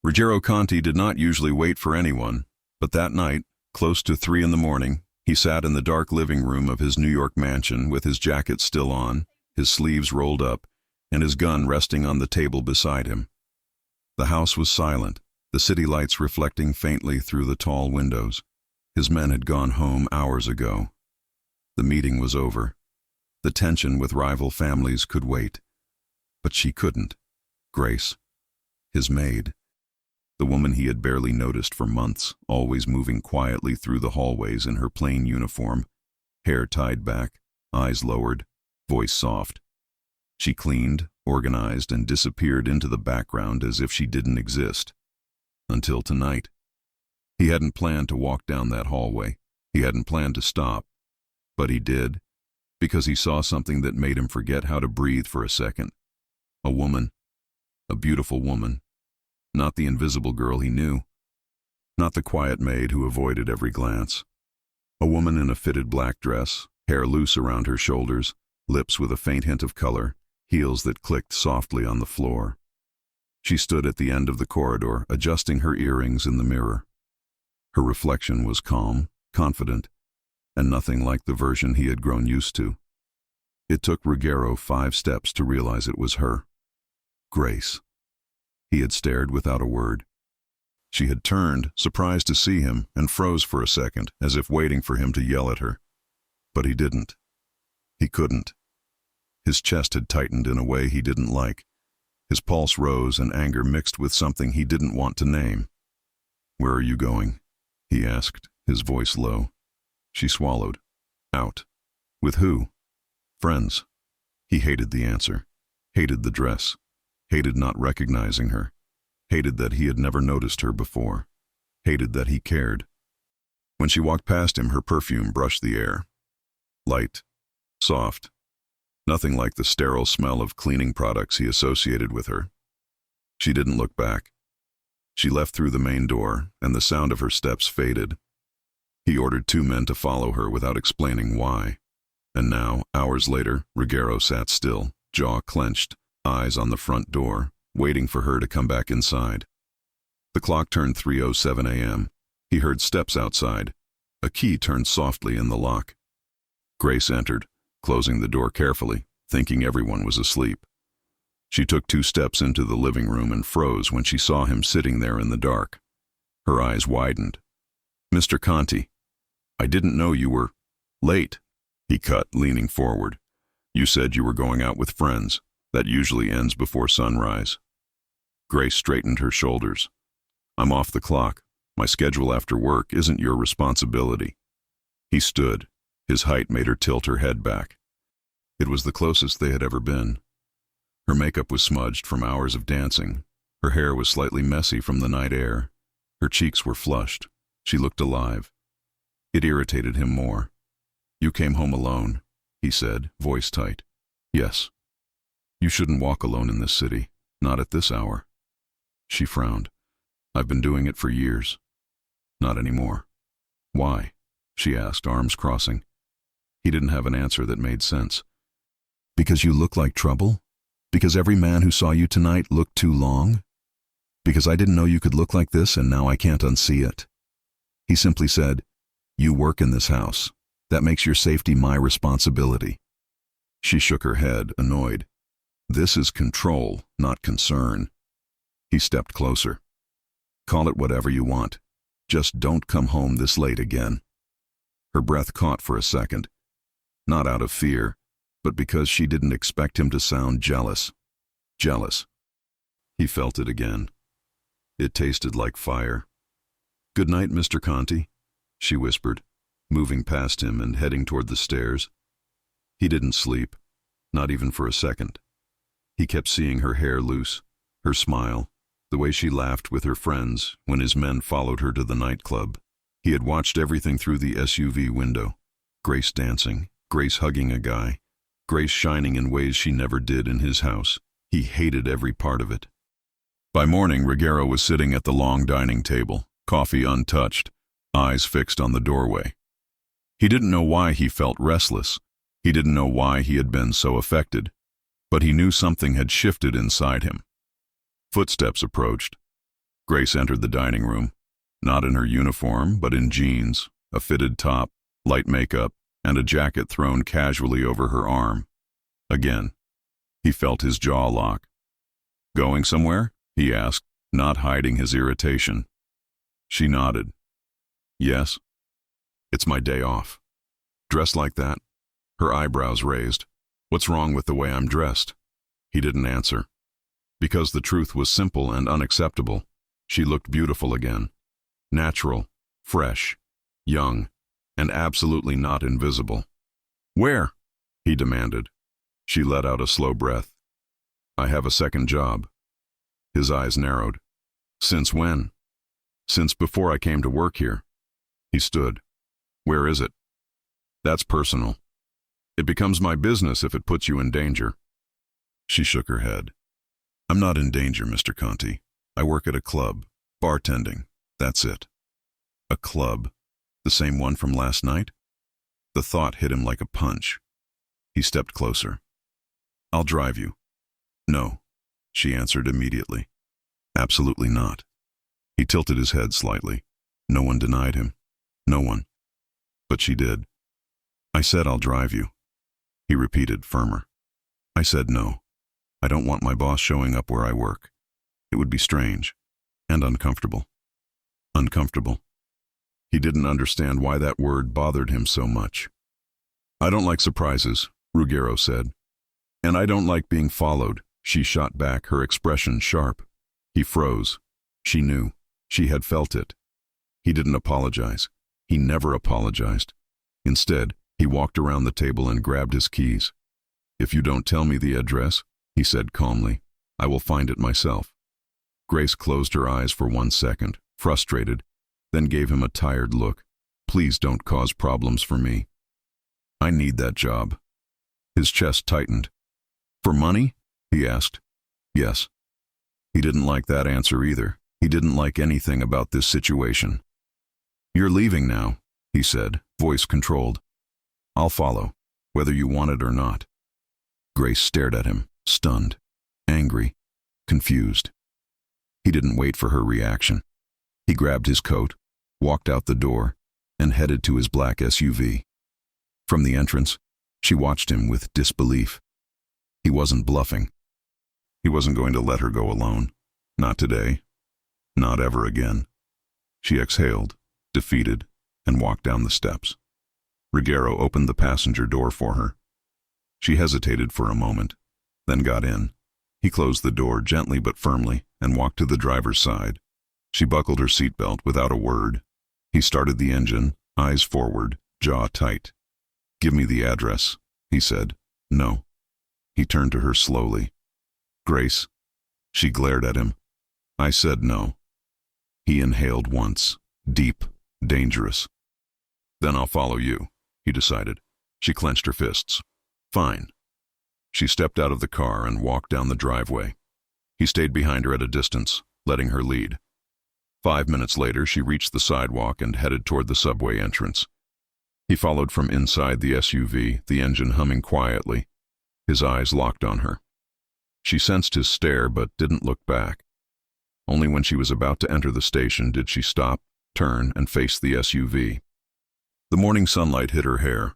Ruggiero Conti did not usually wait for anyone, but that night, close to 3 in the morning, he sat in the dark living room of his New York mansion with his jacket still on, his sleeves rolled up, and his gun resting on the table beside him. The house was silent, the city lights reflecting faintly through the tall windows. His men had gone home hours ago. The meeting was over. The tension with rival families could wait. But she couldn't. Grace, his maid, the woman he had barely noticed for months, always moving quietly through the hallways in her plain uniform, hair tied back, eyes lowered, voice soft. She cleaned, organized, and disappeared into the background as if she didn't exist. Until tonight. He hadn't planned to walk down that hallway. He hadn't planned to stop. But he did, because he saw something that made him forget how to breathe for a second. A woman. A beautiful woman. Not the invisible girl he knew. Not the quiet maid who avoided every glance. A woman in a fitted black dress, hair loose around her shoulders, lips with a faint hint of color, heels that clicked softly on the floor. She stood at the end of the corridor, adjusting her earrings in the mirror. Her reflection was calm, confident, and nothing like the version he had grown used to. It took Ruggiero 5 steps to realize it was her. Grace. He had stared without a word. She had turned, surprised to see him, and froze for a second, as if waiting for him to yell at her. But he didn't. He couldn't. His chest had tightened in a way he didn't like. His pulse rose and anger mixed with something he didn't want to name. "Where are you going?" he asked, his voice low. She swallowed. "Out." "With who?" "Friends." He hated the answer, hated the dress, hated not recognizing her, hated that he had never noticed her before, hated that he cared. When she walked past him, her perfume brushed the air. Light, soft, nothing like the sterile smell of cleaning products he associated with her. She didn't look back. She left through the main door, and the sound of her steps faded. He ordered 2 men to follow her without explaining why. And now, hours later, Ruggiero sat still, jaw clenched, eyes on the front door, waiting for her to come back inside. The clock turned 3:07 a.m. He heard steps outside. A key turned softly in the lock. Grace entered, closing the door carefully, thinking everyone was asleep. She took 2 steps into the living room and froze when she saw him sitting there in the dark. Her eyes widened. "Mr. Conti, I didn't know you were late," he cut, leaning forward. "You said you were going out with friends. That usually ends before sunrise." Grace straightened her shoulders. "I'm off the clock. My schedule after work isn't your responsibility." He stood. His height made her tilt her head back. It was the closest they had ever been. Her makeup was smudged from hours of dancing. Her hair was slightly messy from the night air. Her cheeks were flushed. She looked alive. It irritated him more. "You came home alone," he said, voice tight. "Yes." "You shouldn't walk alone in this city, not at this hour." She frowned. "I've been doing it for years." "Not anymore." "Why?" she asked, arms crossing. He didn't have an answer that made sense. "Because you look like trouble? Because every man who saw you tonight looked too long? Because I didn't know you could look like this and now I can't unsee it." He simply said, "You work in this house. That makes your safety my responsibility." She shook her head, annoyed. "This is control, not concern." He stepped closer. "Call it whatever you want. Just don't come home this late again." Her breath caught for a second. Not out of fear, but because she didn't expect him to sound jealous. Jealous. He felt it again. It tasted like fire. "Good night, Mr. Conti," she whispered, moving past him and heading toward the stairs. He didn't sleep, not even for a second. He kept seeing her hair loose, her smile, the way she laughed with her friends when his men followed her to the nightclub. He had watched everything through the SUV window. Grace dancing, Grace hugging a guy, Grace shining in ways she never did in his house. He hated every part of it. By morning, Ruggiero was sitting at the long dining table, coffee untouched, eyes fixed on the doorway. He didn't know why he felt restless. He didn't know why he had been so affected. But he knew something had shifted inside him. Footsteps approached. Grace entered the dining room, not in her uniform, but in jeans, a fitted top, light makeup, and a jacket thrown casually over her arm. Again, he felt his jaw lock. "Going somewhere?" he asked, not hiding his irritation. She nodded. "Yes. It's my day off." "Dressed like that?" Her eyebrows raised. "What's wrong with the way I'm dressed?" He didn't answer. Because the truth was simple and unacceptable. She looked beautiful again. Natural, fresh, young, and absolutely not invisible. "Where?" he demanded. She let out a slow breath. "I have a second job." His eyes narrowed. "Since when?" "Since before I came to work here." He stood. "Where is it?" "That's personal. It becomes my business if it puts you in danger." She shook her head. "I'm not in danger, Mr. Conti. I work at a club, bartending. That's it." "A club? The same one from last night?" The thought hit him like a punch. He stepped closer. "I'll drive you." "No," she answered immediately. "Absolutely not." He tilted his head slightly. No one denied him. No one. But she did. "I said I'll drive you." He repeated, firmer. "I said no. I don't want my boss showing up where I work. It would be strange. And uncomfortable." Uncomfortable. He didn't understand why that word bothered him so much. "I don't like surprises," Ruggiero said. "And I don't like being followed," she shot back, her expression sharp. He froze. She knew. She had felt it. He didn't apologize. He never apologized. Instead, he walked around the table and grabbed his keys. "If you don't tell me the address," he said calmly, "I will find it myself." Grace closed her eyes for 1 second, frustrated, then gave him a tired look. "Please don't cause problems for me. I need that job." His chest tightened. "For money?" he asked. "Yes." He didn't like that answer either. He didn't like anything about this situation. "You're leaving now," he said, voice controlled. "I'll follow, whether you want it or not." Grace stared at him, stunned, angry, confused. He didn't wait for her reaction. He grabbed his coat, walked out the door, and headed to his black SUV. From the entrance, she watched him with disbelief. He wasn't bluffing. He wasn't going to let her go alone. Not today. Not ever again. She exhaled, defeated, and walked down the steps. Ruggiero opened the passenger door for her. She hesitated for a moment, then got in. He closed the door gently but firmly and walked to the driver's side. She buckled her seatbelt without a word. He started the engine, eyes forward, jaw tight. "Give me the address," he said. "No." He turned to her slowly. "Grace." She glared at him. "I said no." He inhaled once, deep, dangerous. "Then I'll follow you," he decided. She clenched her fists. "Fine." She stepped out of the car and walked down the driveway. He stayed behind her at a distance, letting her lead. 5 minutes later, she reached the sidewalk and headed toward the subway entrance. He followed from inside the SUV, the engine humming quietly. His eyes locked on her. She sensed his stare but didn't look back. Only when she was about to enter the station did she stop, turn, and face the SUV. The morning sunlight hit her hair.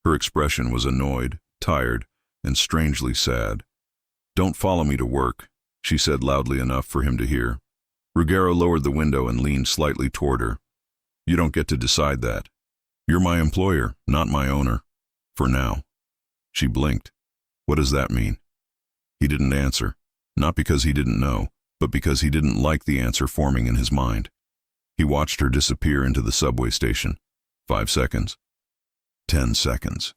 Her expression was annoyed, tired, and strangely sad. "Don't follow me to work," she said loudly enough for him to hear. Ruggiero lowered the window and leaned slightly toward her. "You don't get to decide that. You're my employer, not my owner. For now." She blinked. "What does that mean?" He didn't answer, not because he didn't know, but because he didn't like the answer forming in his mind. He watched her disappear into the subway station. 5 seconds. 10 seconds.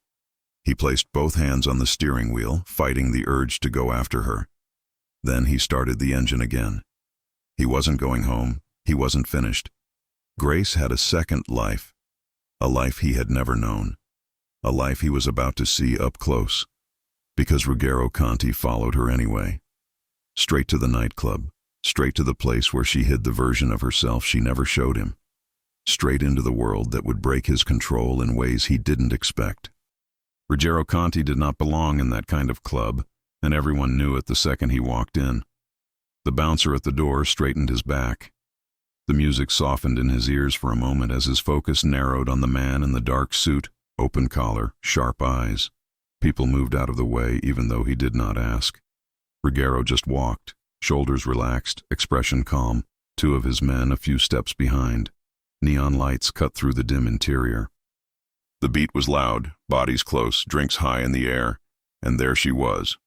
He placed both hands on the steering wheel, fighting the urge to go after her. Then he started the engine again. He wasn't going home. He wasn't finished. Grace had a second life. A life he had never known. A life he was about to see up close. Because Ruggiero Conti followed her anyway. Straight to the nightclub. Straight to the place where she hid the version of herself she never showed him. Straight into the world that would break his control in ways he didn't expect. Ruggiero Conti did not belong in that kind of club, and everyone knew it the second he walked in. The bouncer at the door straightened his back. The music softened in his ears for a moment as his focus narrowed on the man in the dark suit, open collar, sharp eyes. People moved out of the way even though he did not ask. Ruggiero just walked, shoulders relaxed, expression calm, two of his men a few steps behind. Neon lights cut through the dim interior. The beat was loud, bodies close, drinks high in the air, and there she was.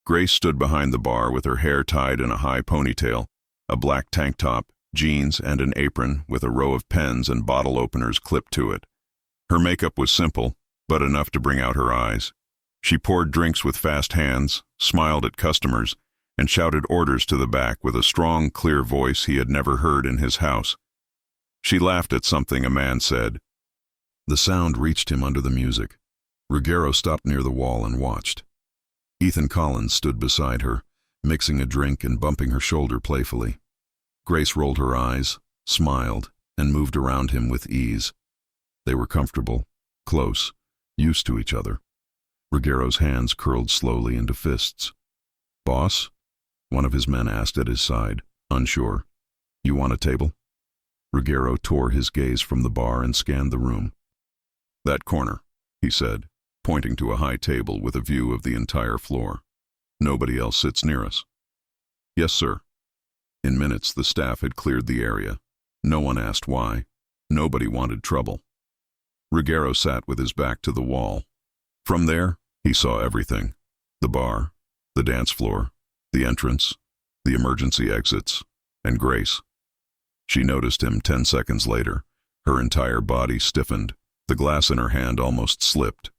Grace stood behind the bar with her hair tied in a high ponytail, a black tank top, jeans, and an apron with a row of pens and bottle openers clipped to it. Her makeup was simple, but enough to bring out her eyes. She poured drinks with fast hands, smiled at customers, and shouted orders to the back with a strong, clear voice he had never heard in his house. She laughed at something a man said. The sound reached him under the music. Ruggiero stopped near the wall and watched. Ethan Collins stood beside her, mixing a drink and bumping her shoulder playfully. Grace rolled her eyes, smiled, and moved around him with ease. They were comfortable, close, used to each other. Ruggiero's hands curled slowly into fists. "Boss?" one of his men asked at his side, unsure. "You want a table?" Ruggiero tore his gaze from the bar and scanned the room. "That corner," he said, pointing to a high table with a view of the entire floor. "Nobody else sits near us." "Yes, sir." In minutes, the staff had cleared the area. No one asked why. Nobody wanted trouble. Ruggiero sat with his back to the wall. From there, he saw everything. The bar, the dance floor, the entrance, the emergency exits, and Grace. She noticed him 10 seconds later. Her entire body stiffened. The glass in her hand almost slipped.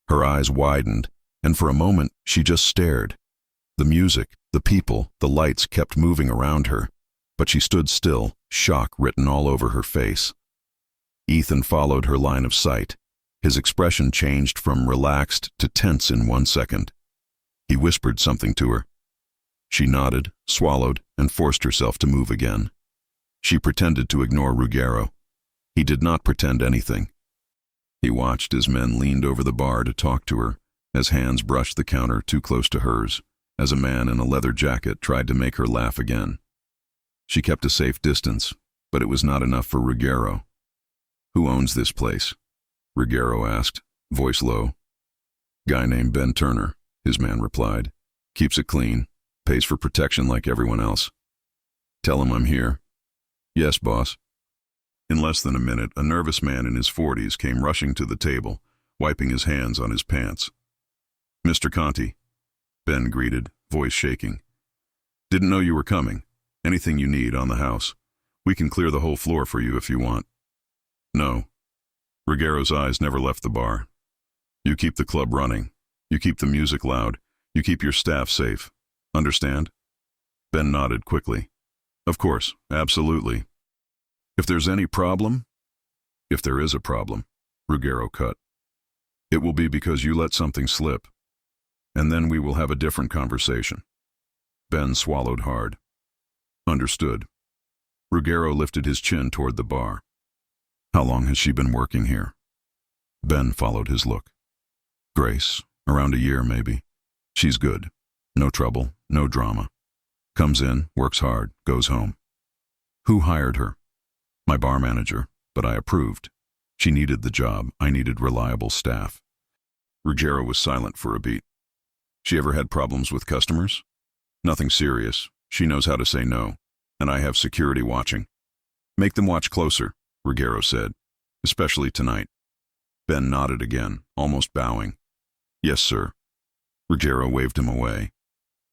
Her eyes widened, and for a moment she just stared. The music, the people, the lights kept moving around her, but she stood still, shock written all over her face. Ethan followed her line of sight. His expression changed from relaxed to tense in 1 second. He whispered something to her. She nodded, swallowed, and forced herself to move again. She pretended to ignore Ruggiero. He did not pretend anything. He watched as men leaned over the bar to talk to her, as hands brushed the counter too close to hers, as a man in a leather jacket tried to make her laugh again. She kept a safe distance, but it was not enough for Ruggiero. "Who owns this place?" Ruggiero asked, voice low. "Guy named Ben Turner," his man replied. "Keeps it clean, pays for protection like everyone else." "Tell him I'm here." "Yes, boss." In less than a minute, a nervous man in his 40s came rushing to the table, wiping his hands on his pants. "Mr. Conti," Ben greeted, voice shaking. "Didn't know you were coming. Anything you need on the house. We can clear the whole floor for you if you want." "No." Ruggiero's eyes never left the bar. "You keep the club running. You keep the music loud. You keep your staff safe. Understand?" Ben nodded quickly. "Of course, absolutely." "If there's any problem?" "If there is a problem," Ruggiero cut, "it will be because you let something slip. And then we will have a different conversation." Ben swallowed hard. "Understood." Ruggiero lifted his chin toward the bar. "How long has she been working here?" Ben followed his look. "Grace, around a year maybe. She's good. No trouble, no drama. Comes in, works hard, goes home." "Who hired her?" "My bar manager, but I approved. She needed the job. I needed reliable staff." Ruggiero was silent for a beat. "She ever had problems with customers?" "Nothing serious. She knows how to say no, and I have security watching." "Make them watch closer," Ruggiero said, "especially tonight." Ben nodded again, almost bowing. "Yes, sir." Ruggiero waved him away.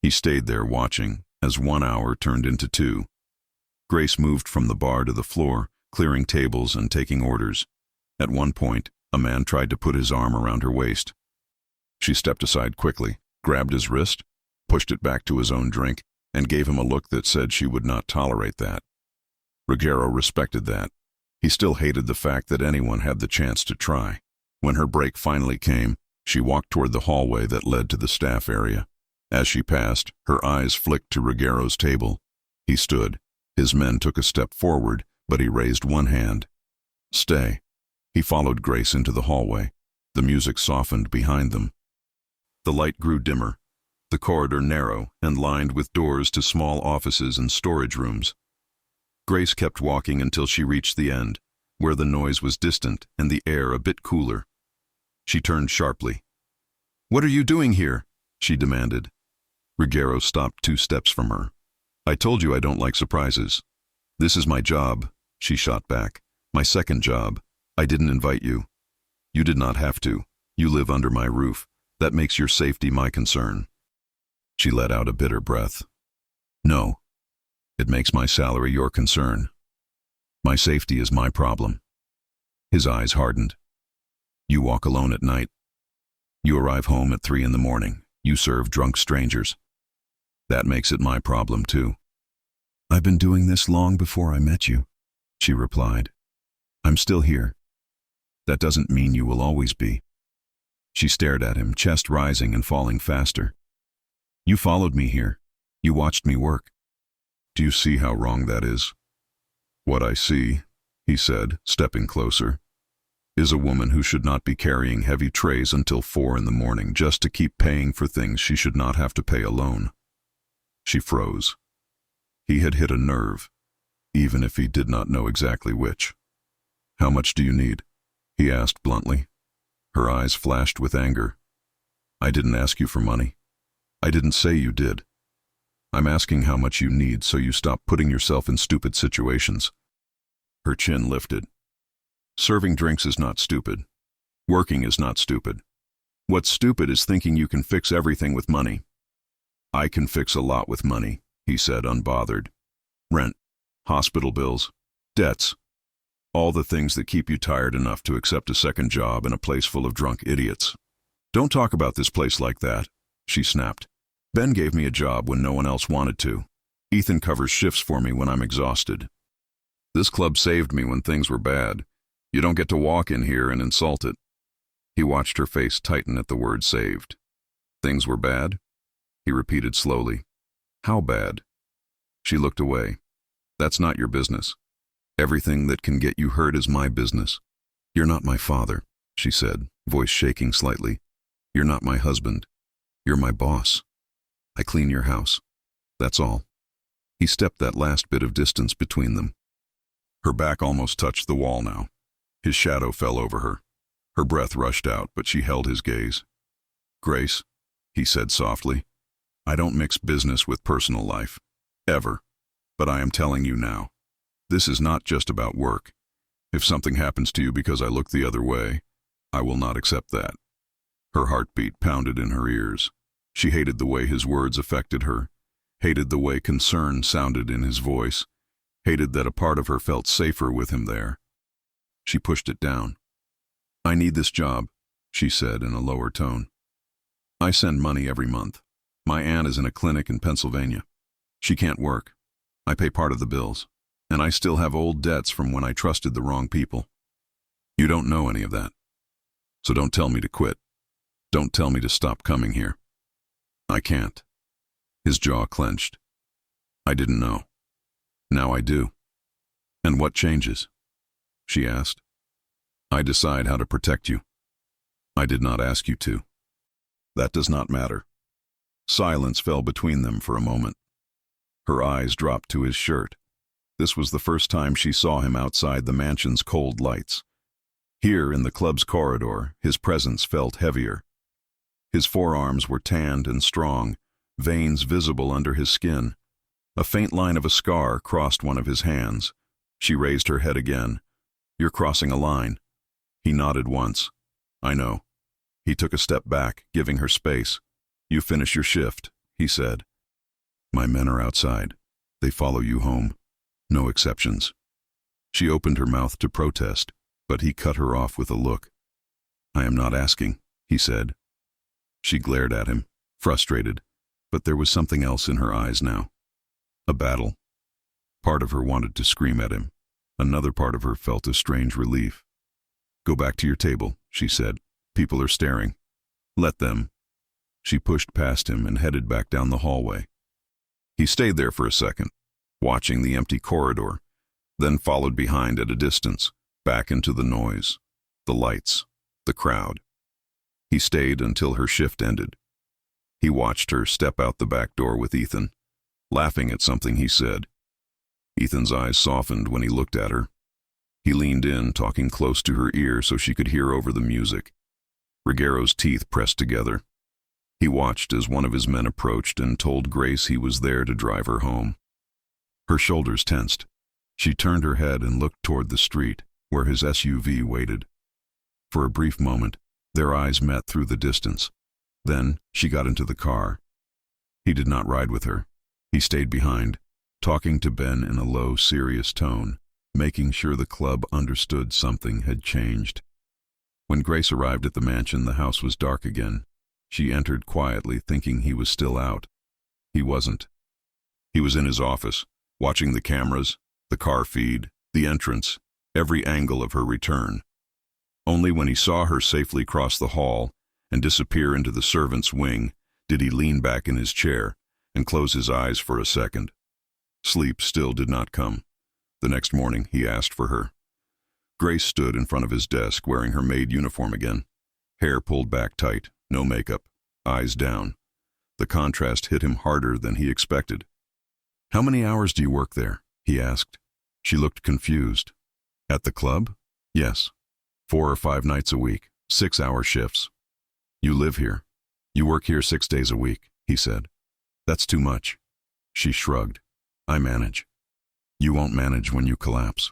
He stayed there watching as 1 hour turned into 2. Grace moved from the bar to the floor, clearing tables and taking orders. At one point, a man tried to put his arm around her waist. She stepped aside quickly, grabbed his wrist, pushed it back to his own drink, and gave him a look that said she would not tolerate that. Ruggiero respected that. He still hated the fact that anyone had the chance to try. When her break finally came, she walked toward the hallway that led to the staff area. As she passed, her eyes flicked to Ruggiero's table. He stood. His men took a step forward, but he raised one hand. "Stay." He followed Grace into the hallway. The music softened behind them. The light grew dimmer. the corridor narrow and lined with doors to small offices and storage rooms. Grace kept walking until she reached the end, where the noise was distant and the air a bit cooler. She turned sharply. "What are you doing here?" she demanded. Ruggiero stopped 2 steps from her. "I told you I don't like surprises. This is my job," she shot back. "My second job. I didn't invite you. You did not have to. You live under my roof. That makes your safety my concern." She let out a bitter breath. "No. It makes my salary your concern. My safety is my problem." His eyes hardened. "You walk alone at night. You arrive home at 3 in the morning. You serve drunk strangers. That makes it my problem too." "I've been doing this long before I met you," she replied. "I'm still here. That doesn't mean you will always be." She stared at him, chest rising and falling faster. "You followed me here. You watched me work. Do you see how wrong that is?" "What I see," he said, stepping closer, "is a woman who should not be carrying heavy trays until 4 in the morning just to keep paying for things she should not have to pay alone." She froze. He had hit a nerve, even if he did not know exactly which. "How much do you need?" he asked bluntly. Her eyes flashed with anger. "I didn't ask you for money. I didn't say you did. I'm asking how much you need so you stop putting yourself in stupid situations." Her chin lifted. "Serving drinks is not stupid. Working is not stupid. What's stupid is thinking you can fix everything with money." "I can fix a lot with money," he said, unbothered. "Rent, hospital bills, debts, all the things that keep you tired enough to accept a second job in a place full of drunk idiots." "Don't talk about this place like that," she snapped. "Ben gave me a job when no one else wanted to. Ethan covers shifts for me when I'm exhausted. This club saved me when things were bad. You don't get to walk in here and insult it." He watched her face tighten at the word saved. "Things were bad?" he repeated slowly. "How bad?" She looked away. "That's not your business. Everything that can get you hurt is my business. You're not my father," she said, voice shaking slightly. "You're not my husband. You're my boss. I clean your house. That's all." He stepped that last bit of distance between them. Her back almost touched the wall now. His shadow fell over her. Her breath rushed out, but she held his gaze. "Grace," he said softly, "I don't mix business with personal life. Ever. But I am telling you now. This is not just about work. If something happens to you because I look the other way, I will not accept that." Her heartbeat pounded in her ears. She hated the way his words affected her, hated the way concern sounded in his voice, hated that a part of her felt safer with him there. She pushed it down. "I need this job," she said in a lower tone. "I send money every month. My aunt is in a clinic in Pennsylvania. She can't work. I pay part of the bills. And I still have old debts from when I trusted the wrong people. You don't know any of that. So don't tell me to quit. Don't tell me to stop coming here. I can't." His jaw clenched. "I didn't know. Now I do." "And what changes?" she asked. "I decide how to protect you. I did not ask you to." "That does not matter." Silence fell between them for a moment. Her eyes dropped to his shirt. This was the first time she saw him outside the mansion's cold lights. Here in the club's corridor, his presence felt heavier. His forearms were tanned and strong, veins visible under his skin. A faint line of a scar crossed one of his hands. She raised her head again. "You're crossing a line." He nodded once. "I know." He took a step back, giving her space. "You finish your shift," he said. "My men are outside. They follow you home. No exceptions." She opened her mouth to protest, but he cut her off with a look. "I am not asking," he said. She glared at him, frustrated, but there was something else in her eyes now. A battle. Part of her wanted to scream at him. Another part of her felt a strange relief. "Go back to your table," she said. "People are staring. Let them." She pushed past him and headed back down the hallway. He stayed there for a second, watching the empty corridor, then followed behind at a distance, back into the noise, the lights, the crowd. He stayed until her shift ended. He watched her step out the back door with Ethan, laughing at something he said. Ethan's eyes softened when he looked at her. He leaned in, talking close to her ear so she could hear over the music. Ruggiero's teeth pressed together. He watched as one of his men approached and told Grace he was there to drive her home. Her shoulders tensed. She turned her head and looked toward the street, where his SUV waited. For a brief moment, their eyes met through the distance. Then she got into the car. He did not ride with her. He stayed behind, talking to Ben in a low, serious tone, making sure the club understood something had changed. When Grace arrived at the mansion, the house was dark again. She entered quietly, thinking he was still out. He wasn't. He was in his office, watching the cameras, the car feed, the entrance, every angle of her return. Only when he saw her safely cross the hall and disappear into the servants' wing did he lean back in his chair and close his eyes for a second. Sleep still did not come. The next morning, he asked for her. Grace stood in front of his desk wearing her maid uniform again. Hair pulled back tight, no makeup, eyes down. The contrast hit him harder than he expected. "How many hours do you work there?" he asked. She looked confused. "At the club?" "Yes. 4 or 5 nights a week, 6-hour shifts." "You live here. You work here 6 days a week," he said. "That's too much." She shrugged. "I manage." "You won't manage when you collapse."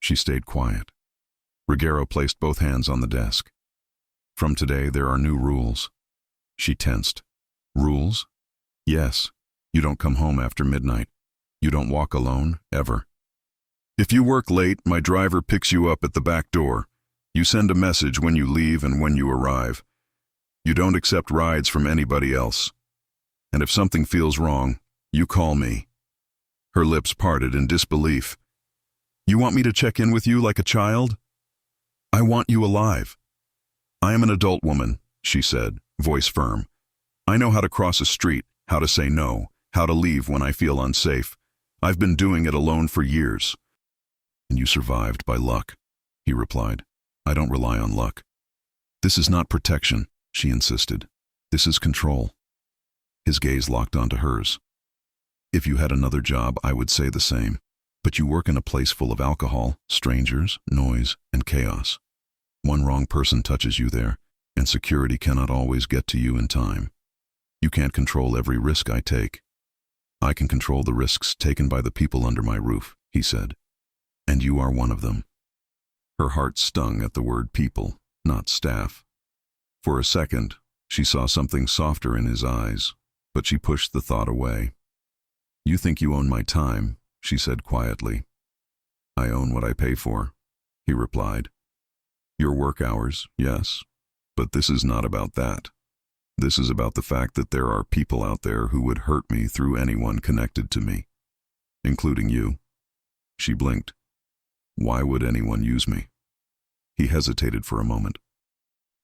She stayed quiet. Ruggiero placed both hands on the desk. "From today, there are new rules." She tensed. "Rules?" "Yes. You don't come home after midnight. You don't walk alone, ever. If you work late, my driver picks you up at the back door. You send a message when you leave and when you arrive. You don't accept rides from anybody else. And if something feels wrong, you call me." Her lips parted in disbelief. "You want me to check in with you like a child?" "I want you alive." "I am an adult woman," she said, voice firm. "I know how to cross a street, how to say no, how to leave when I feel unsafe. I've been doing it alone for years." "And you survived by luck," he replied. "I don't rely on luck." "This is not protection," she insisted. "This is control." His gaze locked onto hers. "If you had another job, I would say the same. But you work in a place full of alcohol, strangers, noise, and chaos. One wrong person touches you there, and security cannot always get to you in time. You can't control every risk I take. I can control the risks taken by the people under my roof," he said. "And you are one of them." Her heart stung at the word people, not staff. For a second, she saw something softer in his eyes, but she pushed the thought away. "You think you own my time," she said quietly. "I own what I pay for," he replied. "Your work hours, yes, but this is not about that. This is about the fact that there are people out there who would hurt me through anyone connected to me, including you." She blinked. "Why would anyone use me?" He hesitated for a moment.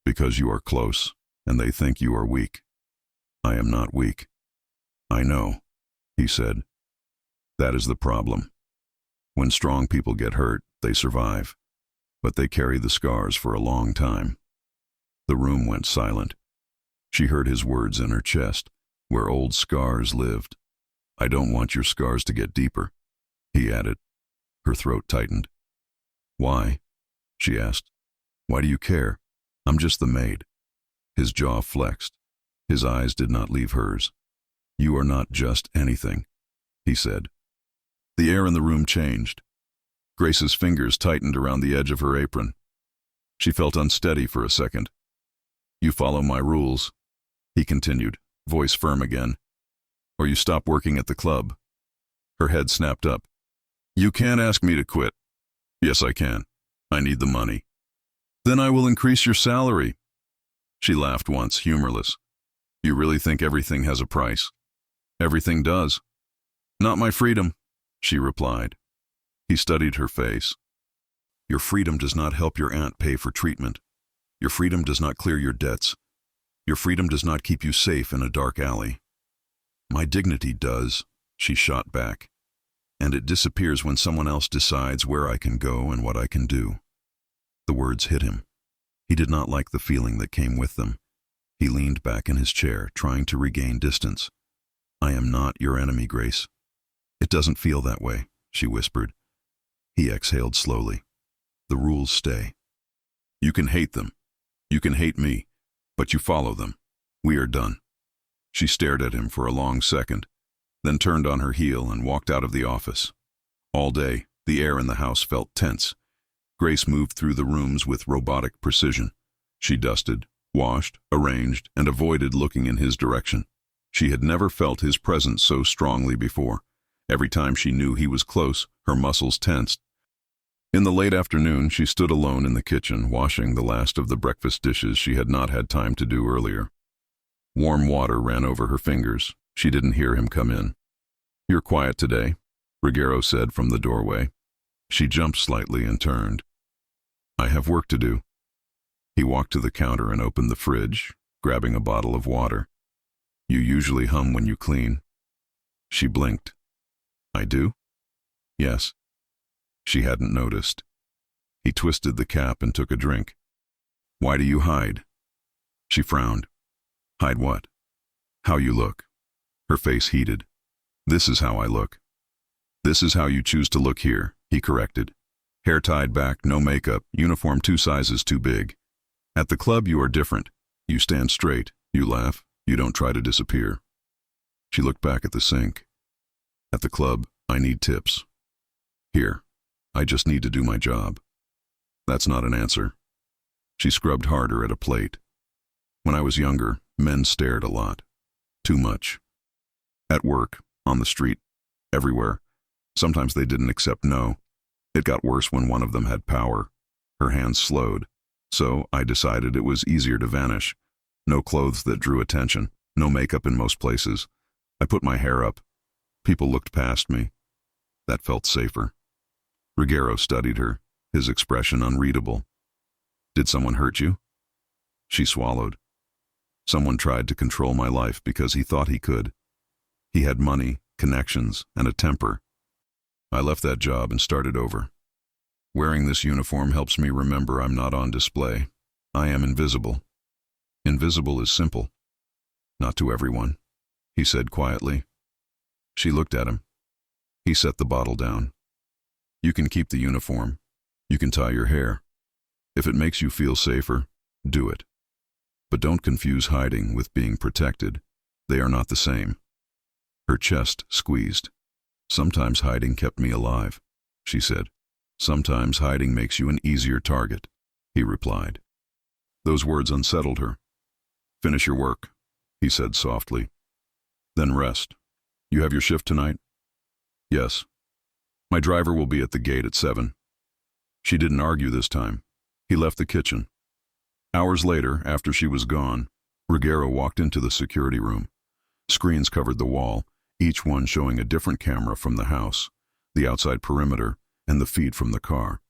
"Because you are close, and they think you are weak." "I am not weak." "I know," he said. "That is the problem. When strong people get hurt, they survive, but they carry the scars for a long time." The room went silent. She heard his words in her chest, where old scars lived. "I don't want your scars to get deeper," he added. Her throat tightened. "Why?" she asked. "Why do you care? I'm just the maid." His jaw flexed. His eyes did not leave hers. "You are not just anything," he said. The air in the room changed. Grace's fingers tightened around the edge of her apron. She felt unsteady for a second. "You follow my rules," he continued, voice firm again, "or you stop working at the club." Her head snapped up. "You can't ask me to quit." "Yes, I can. I need the money." "Then I will increase your salary." She laughed once, humorless. "You really think everything has a price?" "Everything does." "Not my freedom," she replied. He studied her face. "Your freedom does not help your aunt pay for treatment. Your freedom does not clear your debts. Your freedom does not keep you safe in a dark alley." "My dignity does," she shot back. "And it disappears when someone else decides where I can go and what I can do." The words hit him. He did not like the feeling that came with them. He leaned back in his chair, trying to regain distance. I am not your enemy, Grace. It doesn't feel that way, she whispered. He exhaled slowly. The rules stay. You can hate them. You can hate me, but you follow them. We are done. She stared at him for a long second, then turned on her heel and walked out of the office. All day, the air in the house felt tense. Grace moved through the rooms with robotic precision. She dusted, washed, arranged, and avoided looking in his direction. She had never felt his presence so strongly before. Every time she knew he was close, her muscles tensed. In the late afternoon, she stood alone in the kitchen, washing the last of the breakfast dishes she had not had time to do earlier. Warm water ran over her fingers. She didn't hear him come in. You're quiet today, Ruggiero said from the doorway. She jumped slightly and turned. I have work to do. He walked to the counter and opened the fridge, grabbing a bottle of water. You usually hum when you clean. She blinked. I do? Yes. She hadn't noticed. He twisted the cap and took a drink. Why do you hide? She frowned. Hide what? How you look. Her face heated. This is how I look. This is how you choose to look here, he corrected. Hair tied back, no makeup, uniform 2 sizes too big. At the club you are different. You stand straight, you laugh, you don't try to disappear. She looked back at the sink. At the club, I need tips. Here, I just need to do my job. That's not an answer. She scrubbed harder at a plate. When I was younger, men stared a lot. Too much. At work, on the street, everywhere. Sometimes they didn't accept no. It got worse when one of them had power. Her hands slowed. So I decided it was easier to vanish. No clothes that drew attention. No makeup in most places. I put my hair up. People looked past me. That felt safer. Ruggiero studied her, his expression unreadable. Did someone hurt you? She swallowed. Someone tried to control my life because he thought he could. He had money, connections, and a temper. I left that job and started over. Wearing this uniform helps me remember I'm not on display. I am invisible. Invisible is simple. Not to everyone, he said quietly. She looked at him. He set the bottle down. You can keep the uniform. You can tie your hair. If it makes you feel safer, do it. But don't confuse hiding with being protected. They are not the same. Her chest squeezed. Sometimes hiding kept me alive, she said. Sometimes hiding makes you an easier target, he replied. Those words unsettled her. Finish your work, he said softly. Then rest. You have your shift tonight? Yes. My driver will be at the gate at 7. She didn't argue this time. He left the kitchen. Hours later, after she was gone, Ruggiero walked into the security room. Screens covered the wall, each one showing a different camera from the house, the outside perimeter, and the feed from the car.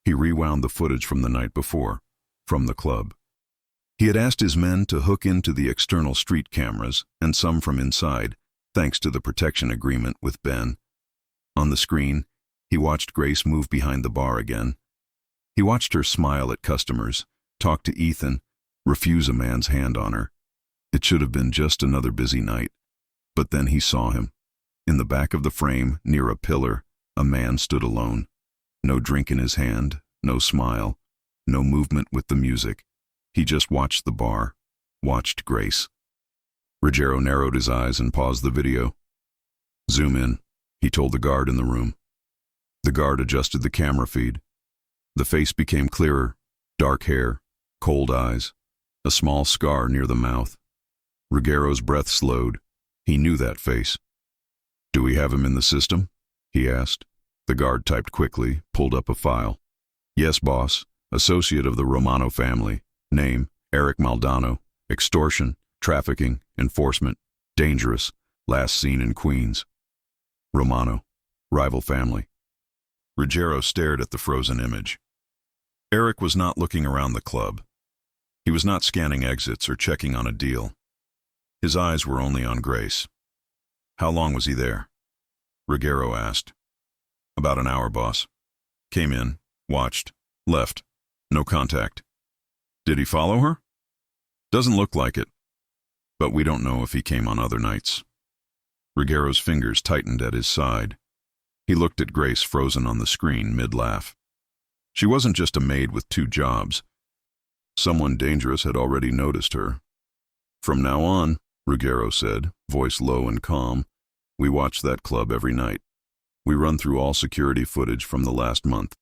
He rewound the footage from the night before, from the club. He had asked his men to hook into the external street cameras and some from inside, thanks to the protection agreement with Ben. On the screen, he watched Grace move behind the bar again. He watched her smile at customers, talk to Ethan, refuse a man's hand on her. It should have been just another busy night. But then he saw him. In the back of the frame, near a pillar, a man stood alone. No drink in his hand, no smile, no movement with the music. He just watched the bar, watched Grace. Ruggiero narrowed his eyes and paused the video. Zoom in, he told the guard in the room. The guard adjusted the camera feed. The face became clearer, dark hair, cold eyes, a small scar near the mouth. Ruggiero's breath slowed. He knew that face. Do we have him in the system? He asked. The guard typed quickly, pulled up a file. Yes, boss. Associate of the Romano family. Name, Eric Maldonado. Extortion, trafficking, enforcement. Dangerous. Last seen in Queens. Romano. Rival family. Ruggiero stared at the frozen image. Eric was not looking around the club. He was not scanning exits or checking on a deal. His eyes were only on Grace. How long was he there? Ruggiero asked. About an hour, boss. Came in, watched, left. No contact. Did he follow her? Doesn't look like it. but we don't know if he came on other nights. Ruggiero's fingers tightened at his side. He looked at Grace frozen on the screen mid-laugh. She wasn't just a maid with 2 jobs. Someone dangerous had already noticed her. From now on, Ruggiero said, voice low and calm, we watch that club every night. We run through all security footage from the last month.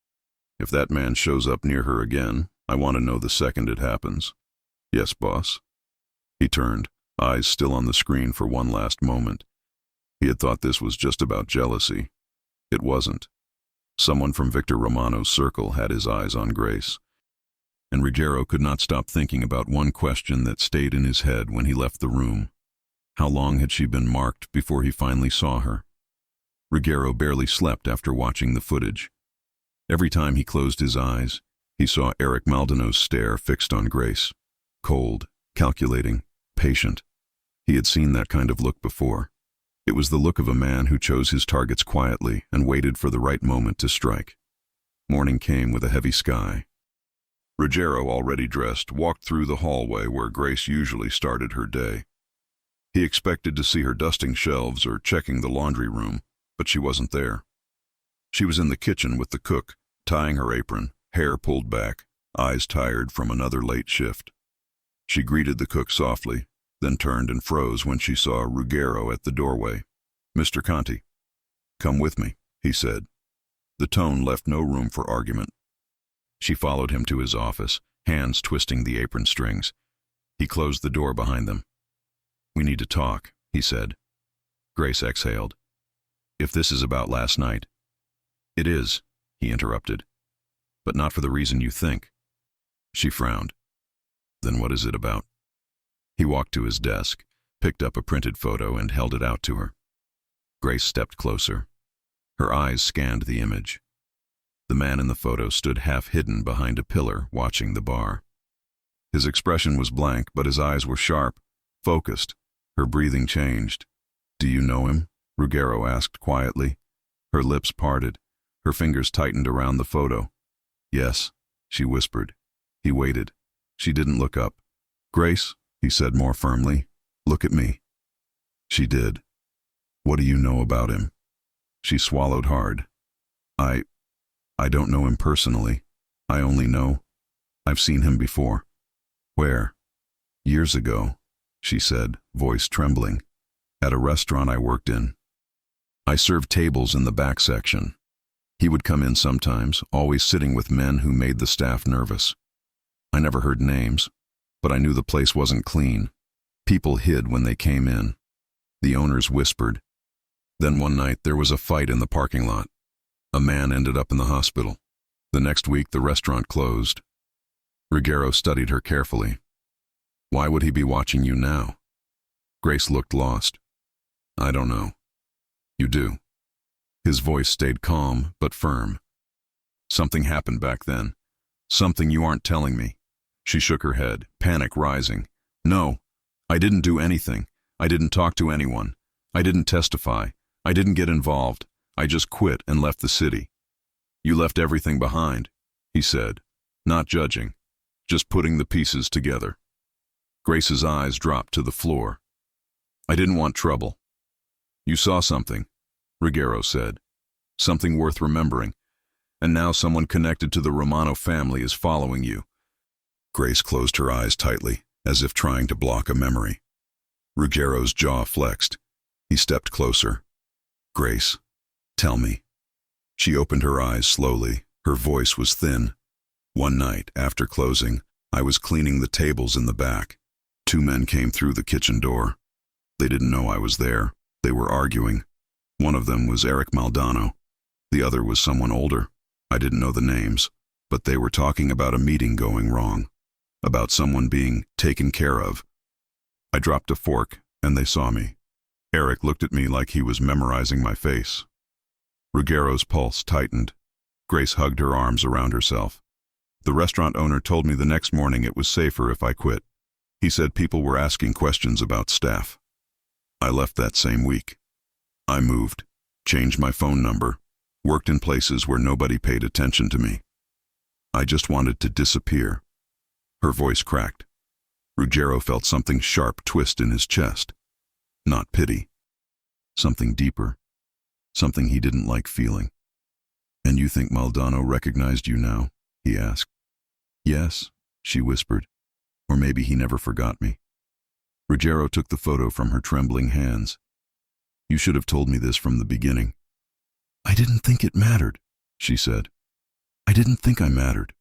If that man shows up near her again, I want to know the second it happens. Yes, boss. He turned, eyes still on the screen for one last moment. He had thought this was just about jealousy. It wasn't. Someone from Victor Romano's circle had his eyes on Grace. And Ruggiero could not stop thinking about one question that stayed in his head when he left the room. How long had she been marked before he finally saw her? Ruggiero barely slept after watching the footage. Every time he closed his eyes, he saw Eric Maldondo's stare fixed on Grace. Cold, calculating, patient. He had seen that kind of look before. It was the look of a man who chose his targets quietly and waited for the right moment to strike. Morning came with a heavy sky. Ruggiero, already dressed, walked through the hallway where Grace usually started her day. He expected to see her dusting shelves or checking the laundry room, but she wasn't there. She was in the kitchen with the cook, tying her apron, hair pulled back, eyes tired from another late shift. She greeted the cook softly, then turned and froze when she saw Ruggiero at the doorway. Mr. Conti. Come with me, he said. The tone left no room for argument. She followed him to his office, hands twisting the apron strings. He closed the door behind them. We need to talk, he said. Grace exhaled. If this is about last night. It is, he interrupted. But not for the reason you think. She frowned. Then what is it about? He walked to his desk, picked up a printed photo and held it out to her. Grace stepped closer. Her eyes scanned the image. The man in the photo stood half hidden behind a pillar, watching the bar. His expression was blank, but his eyes were sharp, focused. Her breathing changed. Do you know him? Ruggiero asked quietly. Her lips parted. Her fingers tightened around the photo. Yes, she whispered. He waited. She didn't look up. Grace, he said more firmly, look at me. She did. What do you know about him? She swallowed hard. I don't know him personally. I only know I've seen him before. Where? Years ago, she said, voice trembling. At a restaurant I worked in. I served tables in the back section. He would come in sometimes, always sitting with men who made the staff nervous. I never heard names, but I knew the place wasn't clean. People hid when they came in. The owners whispered. Then one night there was a fight in the parking lot. A man ended up in the hospital. The next week the restaurant closed. Ruggiero studied her carefully. Why would he be watching you now? Grace looked lost. I don't know. You do. His voice stayed calm but firm. Something happened back then. Something you aren't telling me. She shook her head, panic rising. No, I didn't do anything. I didn't talk to anyone. I didn't testify. I didn't get involved. I just quit and left the city. You left everything behind, he said, not judging, just putting the pieces together. Grace's eyes dropped to the floor. I didn't want trouble. You saw something, Ruggiero said, something worth remembering, and now someone connected to the Romano family is following you. Grace closed her eyes tightly, as if trying to block a memory. Ruggiero's jaw flexed. He stepped closer. Grace, tell me. She opened her eyes slowly. Her voice was thin. One night, after closing, I was cleaning the tables in the back. 2 men came through the kitchen door. They didn't know I was there. They were arguing. One of them was Eric Maldonado. The other was someone older. I didn't know the names, but they were talking about a meeting going wrong, about someone being taken care of. I dropped a fork, and they saw me. Eric looked at me like he was memorizing my face. Ruggiero's pulse tightened. Grace hugged her arms around herself. The restaurant owner told me the next morning it was safer if I quit. He said people were asking questions about staff. I left that same week. I moved, changed my phone number, worked in places where nobody paid attention to me. I just wanted to disappear. Her voice cracked. Ruggiero felt something sharp twist in his chest. Not pity. Something deeper. Something he didn't like feeling. "And you think Maldonado recognized you now?" he asked. "Yes," she whispered. "Or maybe he never forgot me." Ruggiero took the photo from her trembling hands. "You should have told me this from the beginning." "I didn't think it mattered," she said. "I didn't think I mattered."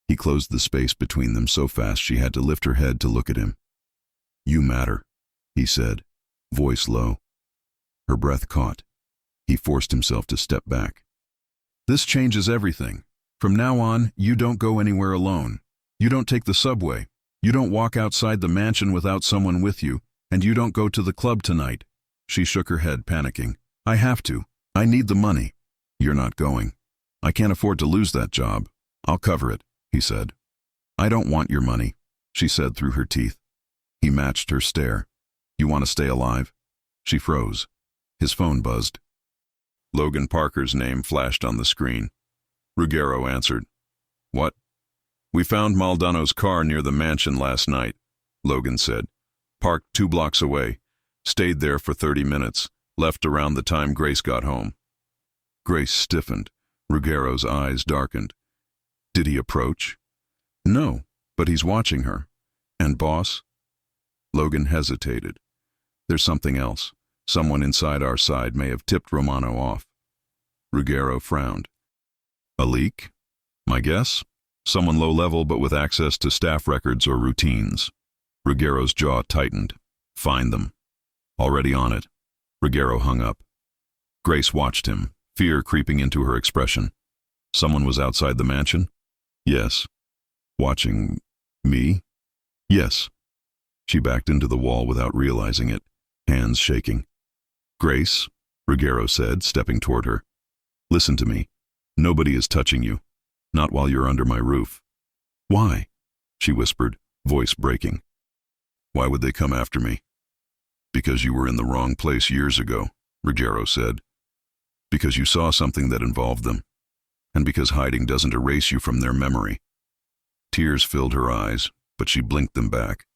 He closed the space between them so fast she had to lift her head to look at him. "You matter," he said, voice low. Her breath caught. He forced himself to step back. "This changes everything. From now on, you don't go anywhere alone. You don't take the subway. You don't walk outside the mansion without someone with you, and you don't go to the club tonight." She shook her head, panicking. "I have to. I need the money." "You're not going. I can't afford to lose that job. I'll cover it," he said. "I don't want your money," she said through her teeth. He matched her stare. "You want to stay alive?" She froze. His phone buzzed. Logan Parker's name flashed on the screen. Ruggiero answered. "What?" "We found Maldonado's car near the mansion last night," Logan said. "Parked 2 blocks away. Stayed there for 30 minutes. Left around the time Grace got home." Grace stiffened. Ruggiero's eyes darkened. "Did he approach?" "No, but he's watching her." "And boss?" Logan hesitated. "There's something else. Someone inside our side may have tipped Romano off." Ruggiero frowned. "A leak?" "My guess? Someone low-level but with access to staff records or routines." Ruggiero's jaw tightened. "Find them." "Already on it." Ruggiero hung up. Grace watched him, fear creeping into her expression. "Someone was outside the mansion?" "Yes." "Watching me?" "Yes." She backed into the wall without realizing it, hands shaking. "Grace," Ruggiero said, stepping toward her. "Listen to me. Nobody is touching you. Not while you're under my roof." "Why?" she whispered, voice breaking. "Why would they come after me?" "Because you were in the wrong place years ago," Ruggiero said. "Because you saw something that involved them. And because hiding doesn't erase you from their memory." Tears filled her eyes, but she blinked them back.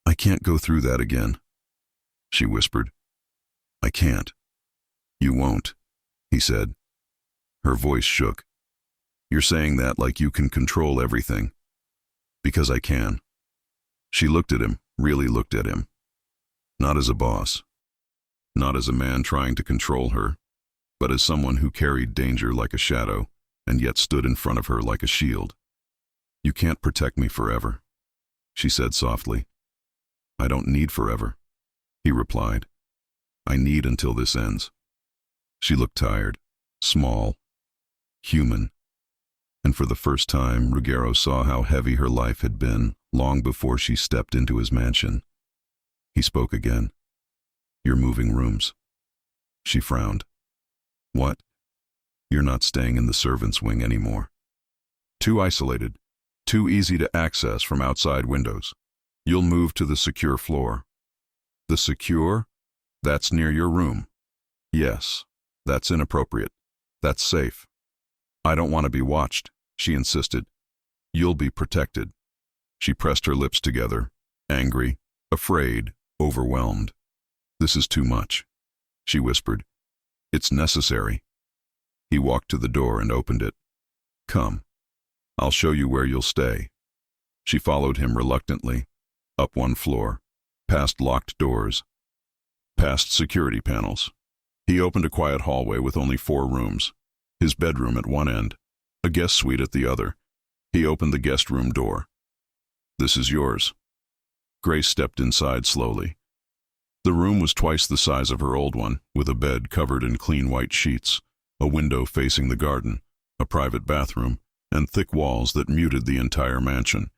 "I can't go through that again," she whispered. "I can't." "You won't," he said. Her voice shook. "You're saying that like you can control everything." "Because I can." She looked at him, really looked at him. Not as a boss. Not as a man trying to control her, but as someone who carried danger like a shadow and yet stood in front of her like a shield. "You can't protect me forever," she said softly. "I don't need forever," he replied. "I need until this ends." She looked tired, small, human. And for the first time, Ruggiero saw how heavy her life had been long before she stepped into his mansion. He spoke again. "You're moving rooms." She frowned. "What?" "You're not staying in the servants' wing anymore. Too isolated, too easy to access from outside windows. You'll move to the secure floor." "The secure? That's near your room." "Yes, that's inappropriate. That's safe." "I don't want to be watched," she insisted. "You'll be protected." She pressed her lips together, angry, afraid, overwhelmed. "This is too much," she whispered. "It's necessary." He walked to the door and opened it. "Come. I'll show you where you'll stay." She followed him reluctantly, up 1 floor, past locked doors, past security panels. He opened a quiet hallway with only 4 rooms, his bedroom at one end, a guest suite at the other. He opened the guest room door. "This is yours." Grace stepped inside slowly. The room was twice the size of her old one, with a bed covered in clean white sheets, a window facing the garden, a private bathroom, and thick walls that muted the entire mansion.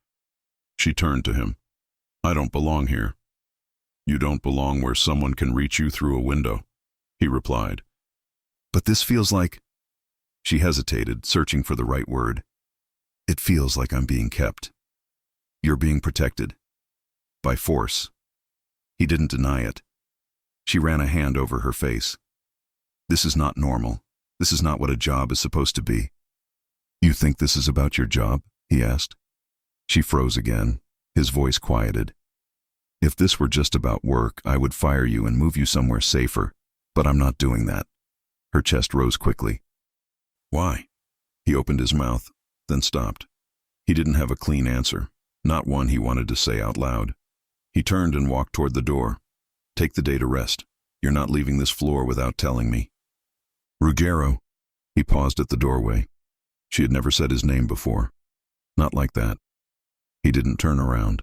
She turned to him. "I don't belong here." "You don't belong where someone can reach you through a window," he replied. "But this feels like—" She hesitated, searching for the right word. "It feels like I'm being kept. You're being protected. By force." He didn't deny it. She ran a hand over her face. "This is not normal. This is not what a job is supposed to be." "You think this is about your job?" he asked. She froze again, His voice quieted. If this were just about work, I would fire you and move you somewhere safer, but I'm not doing that. Her chest rose quickly. Why? He opened his mouth, then stopped. He didn't have a clean answer, not one he wanted to say out loud. He turned and walked toward the door. Take the day to rest. You're not leaving this floor without telling me. Ruggiero. He paused at the doorway. She had never said his name before. Not like that. He didn't turn around.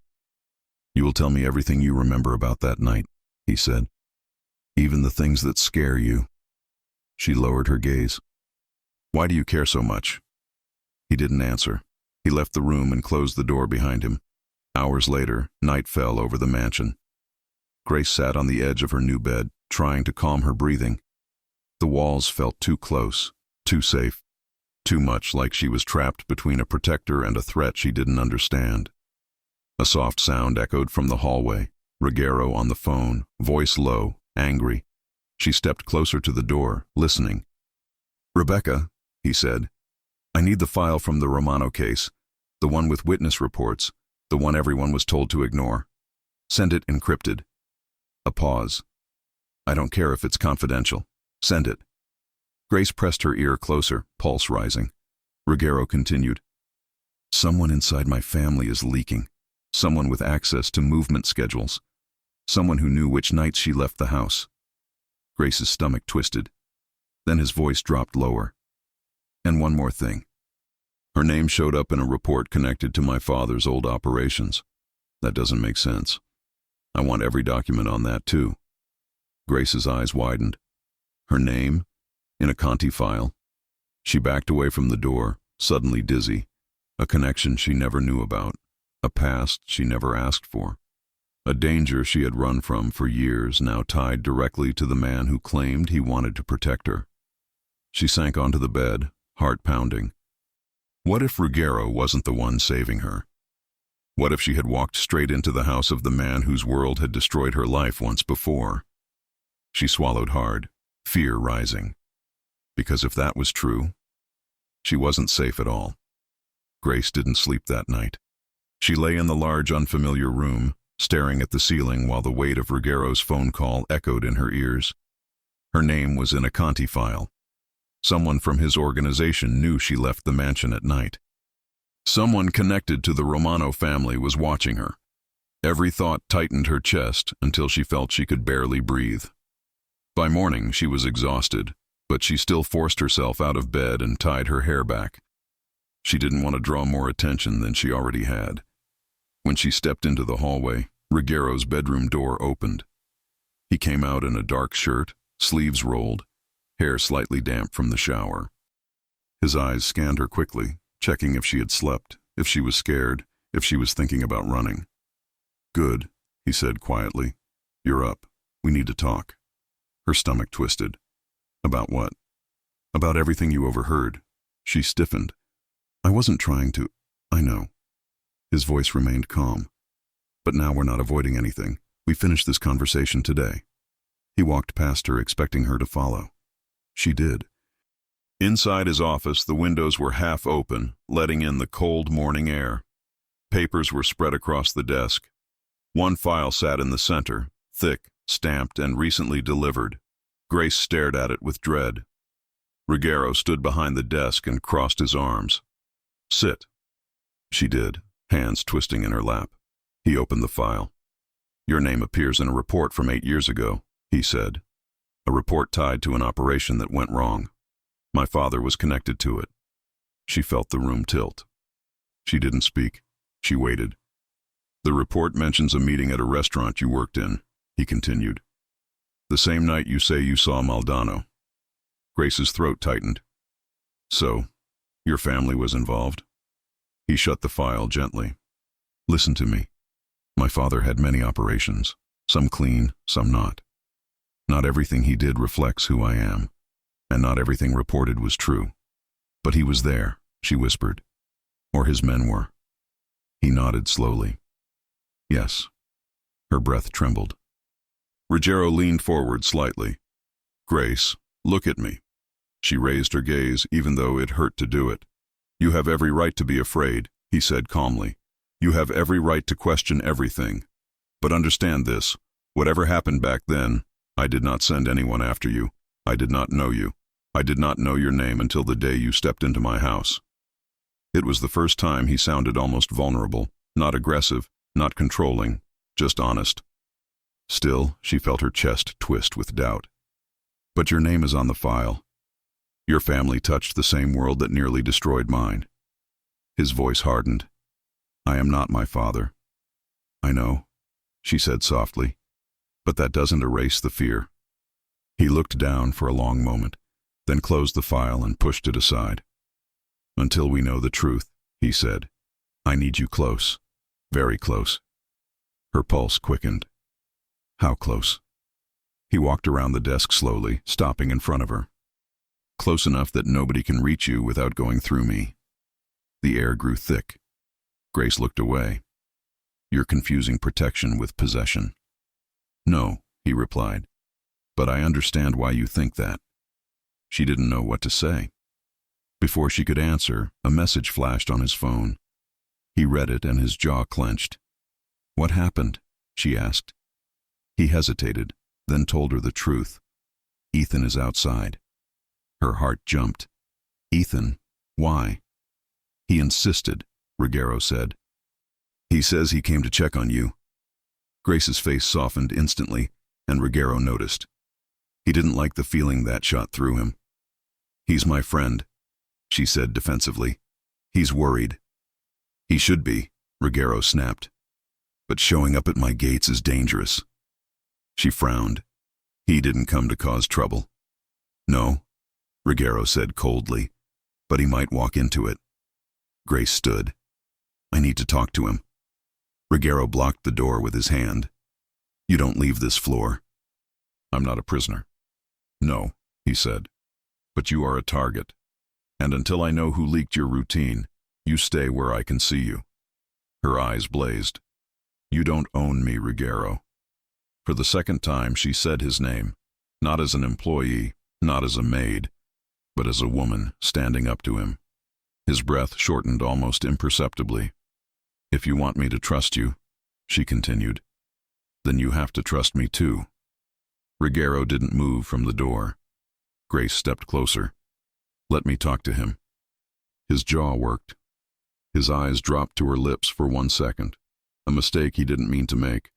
You will tell me everything you remember about that night, he said. Even the things that scare you. She lowered her gaze. Why do you care so much? He didn't answer. He left the room and closed the door behind him. Hours later, night fell over the mansion. Grace sat on the edge of her new bed, trying to calm her breathing. The walls felt too close, too safe, too much like she was trapped between a protector and a threat she didn't understand. A soft sound echoed from the hallway. Ruggiero on the phone, voice low, angry. She stepped closer to the door, listening. Rebecca, he said, I need the file from the Romano case, the one with witness reports, the one everyone was told to ignore. Send it encrypted. A pause. I don't care if it's confidential. Send it. Grace pressed her ear closer, pulse rising. Ruggiero continued. Someone inside my family is leaking. Someone with access to movement schedules. Someone who knew which nights she left the house. Grace's stomach twisted. Then his voice dropped lower. And one more thing. Her name showed up in a report connected to my father's old operations. That doesn't make sense. I want every document on that too. Grace's eyes widened. Her name? In a Conti file? She backed away from the door, suddenly dizzy. A connection she never knew about. A past she never asked for. A danger she had run from for years, now tied directly to the man who claimed he wanted to protect her. She sank onto the bed, heart pounding. What if Ruggiero wasn't the one saving her? What if she had walked straight into the house of the man whose world had destroyed her life once before? She swallowed hard, fear rising. Because if that was true, she wasn't safe at all. Grace didn't sleep that night. She lay in the large, unfamiliar room, staring at the ceiling while the weight of Ruggiero's phone call echoed in her ears. Her name was in a Conti file. Someone from his organization knew she left the mansion at night. Someone connected to the Romano family was watching her. Every thought tightened her chest until she felt she could barely breathe. By morning, she was exhausted, but she still forced herself out of bed and tied her hair back. She didn't want to draw more attention than she already had. When she stepped into the hallway, Ruggiero's bedroom door opened. He came out in a dark shirt, sleeves rolled, hair slightly damp from the shower. His eyes scanned her quickly, checking if she had slept, if she was scared, if she was thinking about running. "Good," he said quietly. "You're up. We need to talk." Her stomach twisted. "About what?" "About everything you overheard." She stiffened. "I wasn't trying to. I know." His voice remained calm. "But now we're not avoiding anything. We finished this conversation today." He walked past her, expecting her to follow. She did. Inside his office, the windows were half open, letting in the cold morning air. Papers were spread across the desk. One file sat in the center, thick, stamped, and recently delivered. Grace stared at it with dread. Ruggiero stood behind the desk and crossed his arms. "Sit." She did, hands twisting in her lap. He opened the file. "Your name appears in a report from 8 years ago," he said. "A report tied to an operation that went wrong. My father was connected to it." She felt the room tilt. She didn't speak. She waited. "The report mentions a meeting at a restaurant you worked in," he continued. "The same night you say you saw Maldano." Grace's throat tightened. "So, your family was involved?" He shut the file gently. "Listen to me. My father had many operations, some clean, some not. Not everything he did reflects who I am, and not everything reported was true. But he was there," she whispered. "Or his men were." He nodded slowly. "Yes." Her breath trembled. Ruggiero leaned forward slightly. "Grace, look at me." She raised her gaze, even though it hurt to do it. "You have every right to be afraid," he said calmly. You have every right to question everything. But understand this, whatever happened back then, I did not send anyone after you. I did not know you. I did not know your name until the day you stepped into my house. It was the first time he sounded almost vulnerable, not aggressive, not controlling, just honest. Still, she felt her chest twist with doubt. But your name is on the file. Your family touched the same world that nearly destroyed mine. His voice hardened. I am not my father. I know, she said softly, but that doesn't erase the fear. He looked down for a long moment, then closed the file and pushed it aside. Until we know the truth, he said, I need you close, very close. Her pulse quickened. How close? He walked around the desk slowly, stopping in front of her. Close enough that nobody can reach you without going through me. The air grew thick. Grace looked away. You're confusing protection with possession. No, he replied, but I understand why you think that. She didn't know what to say. Before she could answer, a message flashed on his phone. He read it and his jaw clenched. What happened? She asked. He hesitated, then told her the truth. Ethan is outside. Her heart jumped. Ethan, why? He insisted, Ruggiero said. He says he came to check on you. Grace's face softened instantly, and Ruggiero noticed. He didn't like the feeling that shot through him. He's my friend, she said defensively. He's worried. He should be, Ruggiero snapped. But showing up at my gates is dangerous. She frowned. He didn't come to cause trouble. No, Ruggiero said coldly, but he might walk into it. Grace stood. I need to talk to him. Ruggiero blocked the door with his hand. You don't leave this floor. I'm not a prisoner. No, he said. But you are a target. And until I know who leaked your routine, you stay where I can see you. Her eyes blazed. You don't own me, Ruggiero. For the second time, she said his name, not as an employee, not as a maid, but as a woman standing up to him. His breath shortened almost imperceptibly. If you want me to trust you, she continued, then you have to trust me too. Ruggiero didn't move from the door. Grace stepped closer. Let me talk to him. His jaw worked. His eyes dropped to her lips for 1 second, a mistake he didn't mean to make.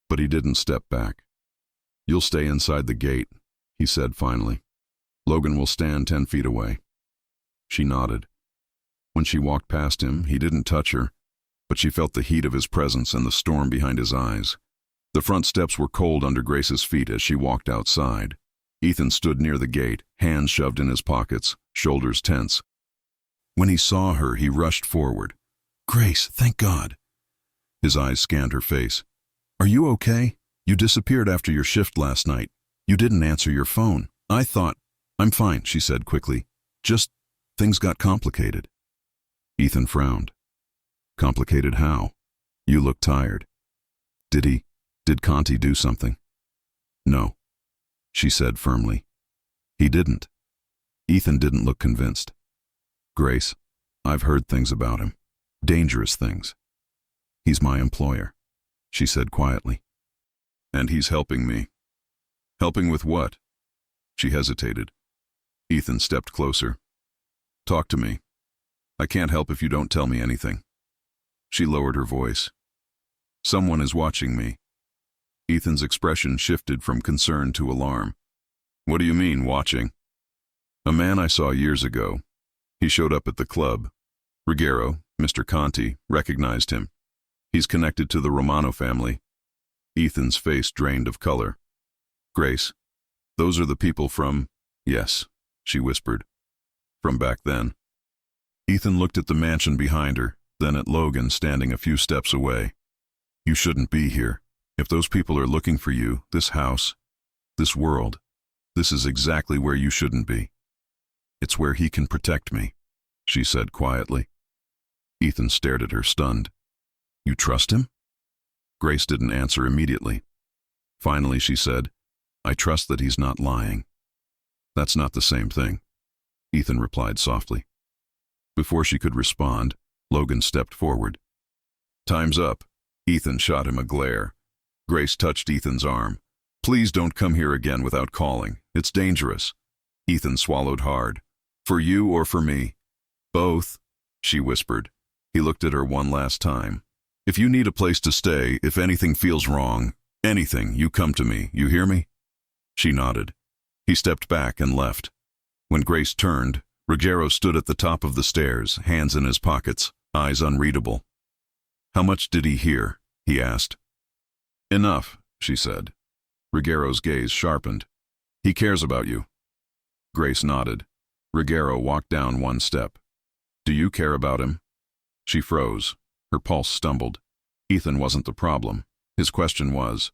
But he didn't step back. You'll stay inside the gate, he said finally. Logan will stand 10 feet away. She nodded. When she walked past him, he didn't touch her, but she felt the heat of his presence and the storm behind his eyes. The front steps were cold under Grace's feet as she walked outside. Ethan stood near the gate, hands shoved in his pockets, shoulders tense. When he saw her, he rushed forward. Grace, thank God. His eyes scanned her face. Are you okay? You disappeared after your shift last night. You didn't answer your phone. I thought, I'm fine, she said quickly. Just, things got complicated. Ethan frowned. Complicated how? You look tired. Did Conti do something? No, she said firmly. He didn't. Ethan didn't look convinced. Grace, I've heard things about him. Dangerous things. He's my employer, she said quietly. And he's helping me. Helping with what? She hesitated. Ethan stepped closer. Talk to me. I can't help if you don't tell me anything. She lowered her voice. Someone is watching me. Ethan's expression shifted from concern to alarm. What do you mean, watching? A man I saw years ago. He showed up at the club. Ruggiero, Mr. Conti, recognized him. He's connected to the Romano family. Ethan's face drained of color. Grace, those are the people from... Yes, she whispered. From back then. Ethan looked at the mansion behind her, then at Logan standing a few steps away. You shouldn't be here. If those people are looking for you, this house, this world, this is exactly where you shouldn't be. It's where he can protect me, she said quietly. Ethan stared at her, stunned. You trust him? Grace didn't answer immediately. Finally, she said, I trust that he's not lying. That's not the same thing, Ethan replied softly. Before she could respond, Logan stepped forward. Time's up. Ethan shot him a glare. Grace touched Ethan's arm. Please don't come here again without calling. It's dangerous. Ethan swallowed hard. For you or for me? Both, she whispered. He looked at her one last time. If you need a place to stay, if anything feels wrong, anything, you come to me, you hear me? She nodded. He stepped back and left. When Grace turned, Ruggiero stood at the top of the stairs, hands in his pockets, eyes unreadable. How much did he hear? He asked. Enough, she said. Ruggiero's gaze sharpened. He cares about you. Grace nodded. Ruggiero walked down one step. Do you care about him? She froze. Her pulse stumbled. Ethan wasn't the problem. His question was.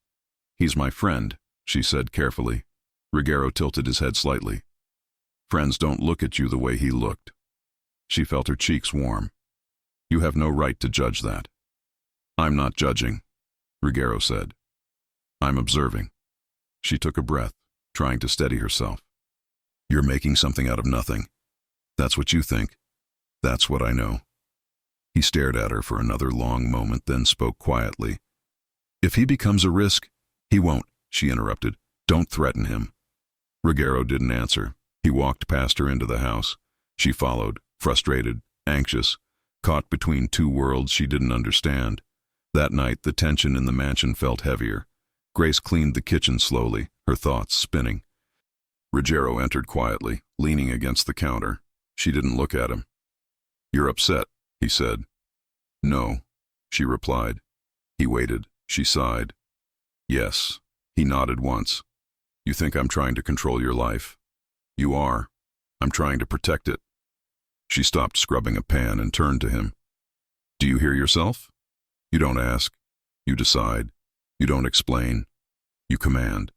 He's my friend, she said carefully. Ruggiero tilted his head slightly. Friends don't look at you the way he looked. She felt her cheeks warm. You have no right to judge that. I'm not judging, Ruggiero said. I'm observing. She took a breath, trying to steady herself. You're making something out of nothing. That's what you think. That's what I know. He stared at her for another long moment, then spoke quietly. If he becomes a risk, he won't, she interrupted. Don't threaten him. Ruggiero didn't answer. He walked past her into the house. She followed, frustrated, anxious, caught between two worlds she didn't understand. That night, the tension in the mansion felt heavier. Grace cleaned the kitchen slowly, her thoughts spinning. Ruggiero entered quietly, leaning against the counter. She didn't look at him. You're upset, he said. No, she replied. He waited. She sighed. Yes, he nodded once. You think I'm trying to control your life? You are. I'm trying to protect it. She stopped scrubbing a pan and turned to him. Do you hear yourself? You don't ask. You decide. You don't explain. You command.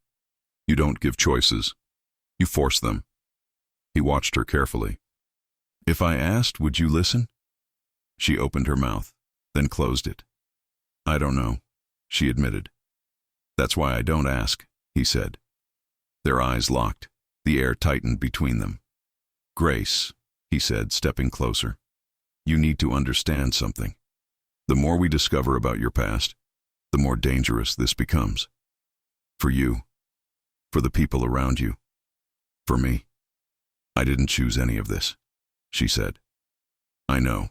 You don't give choices. You force them. He watched her carefully. If I asked, would you listen? She opened her mouth, then closed it. I don't know, she admitted. That's why I don't ask, he said. Their eyes locked. The air tightened between them. Grace, he said, stepping closer. You need to understand something. The more we discover about your past, the more dangerous this becomes. For you. For the people around you. For me. I didn't choose any of this, she said. I know,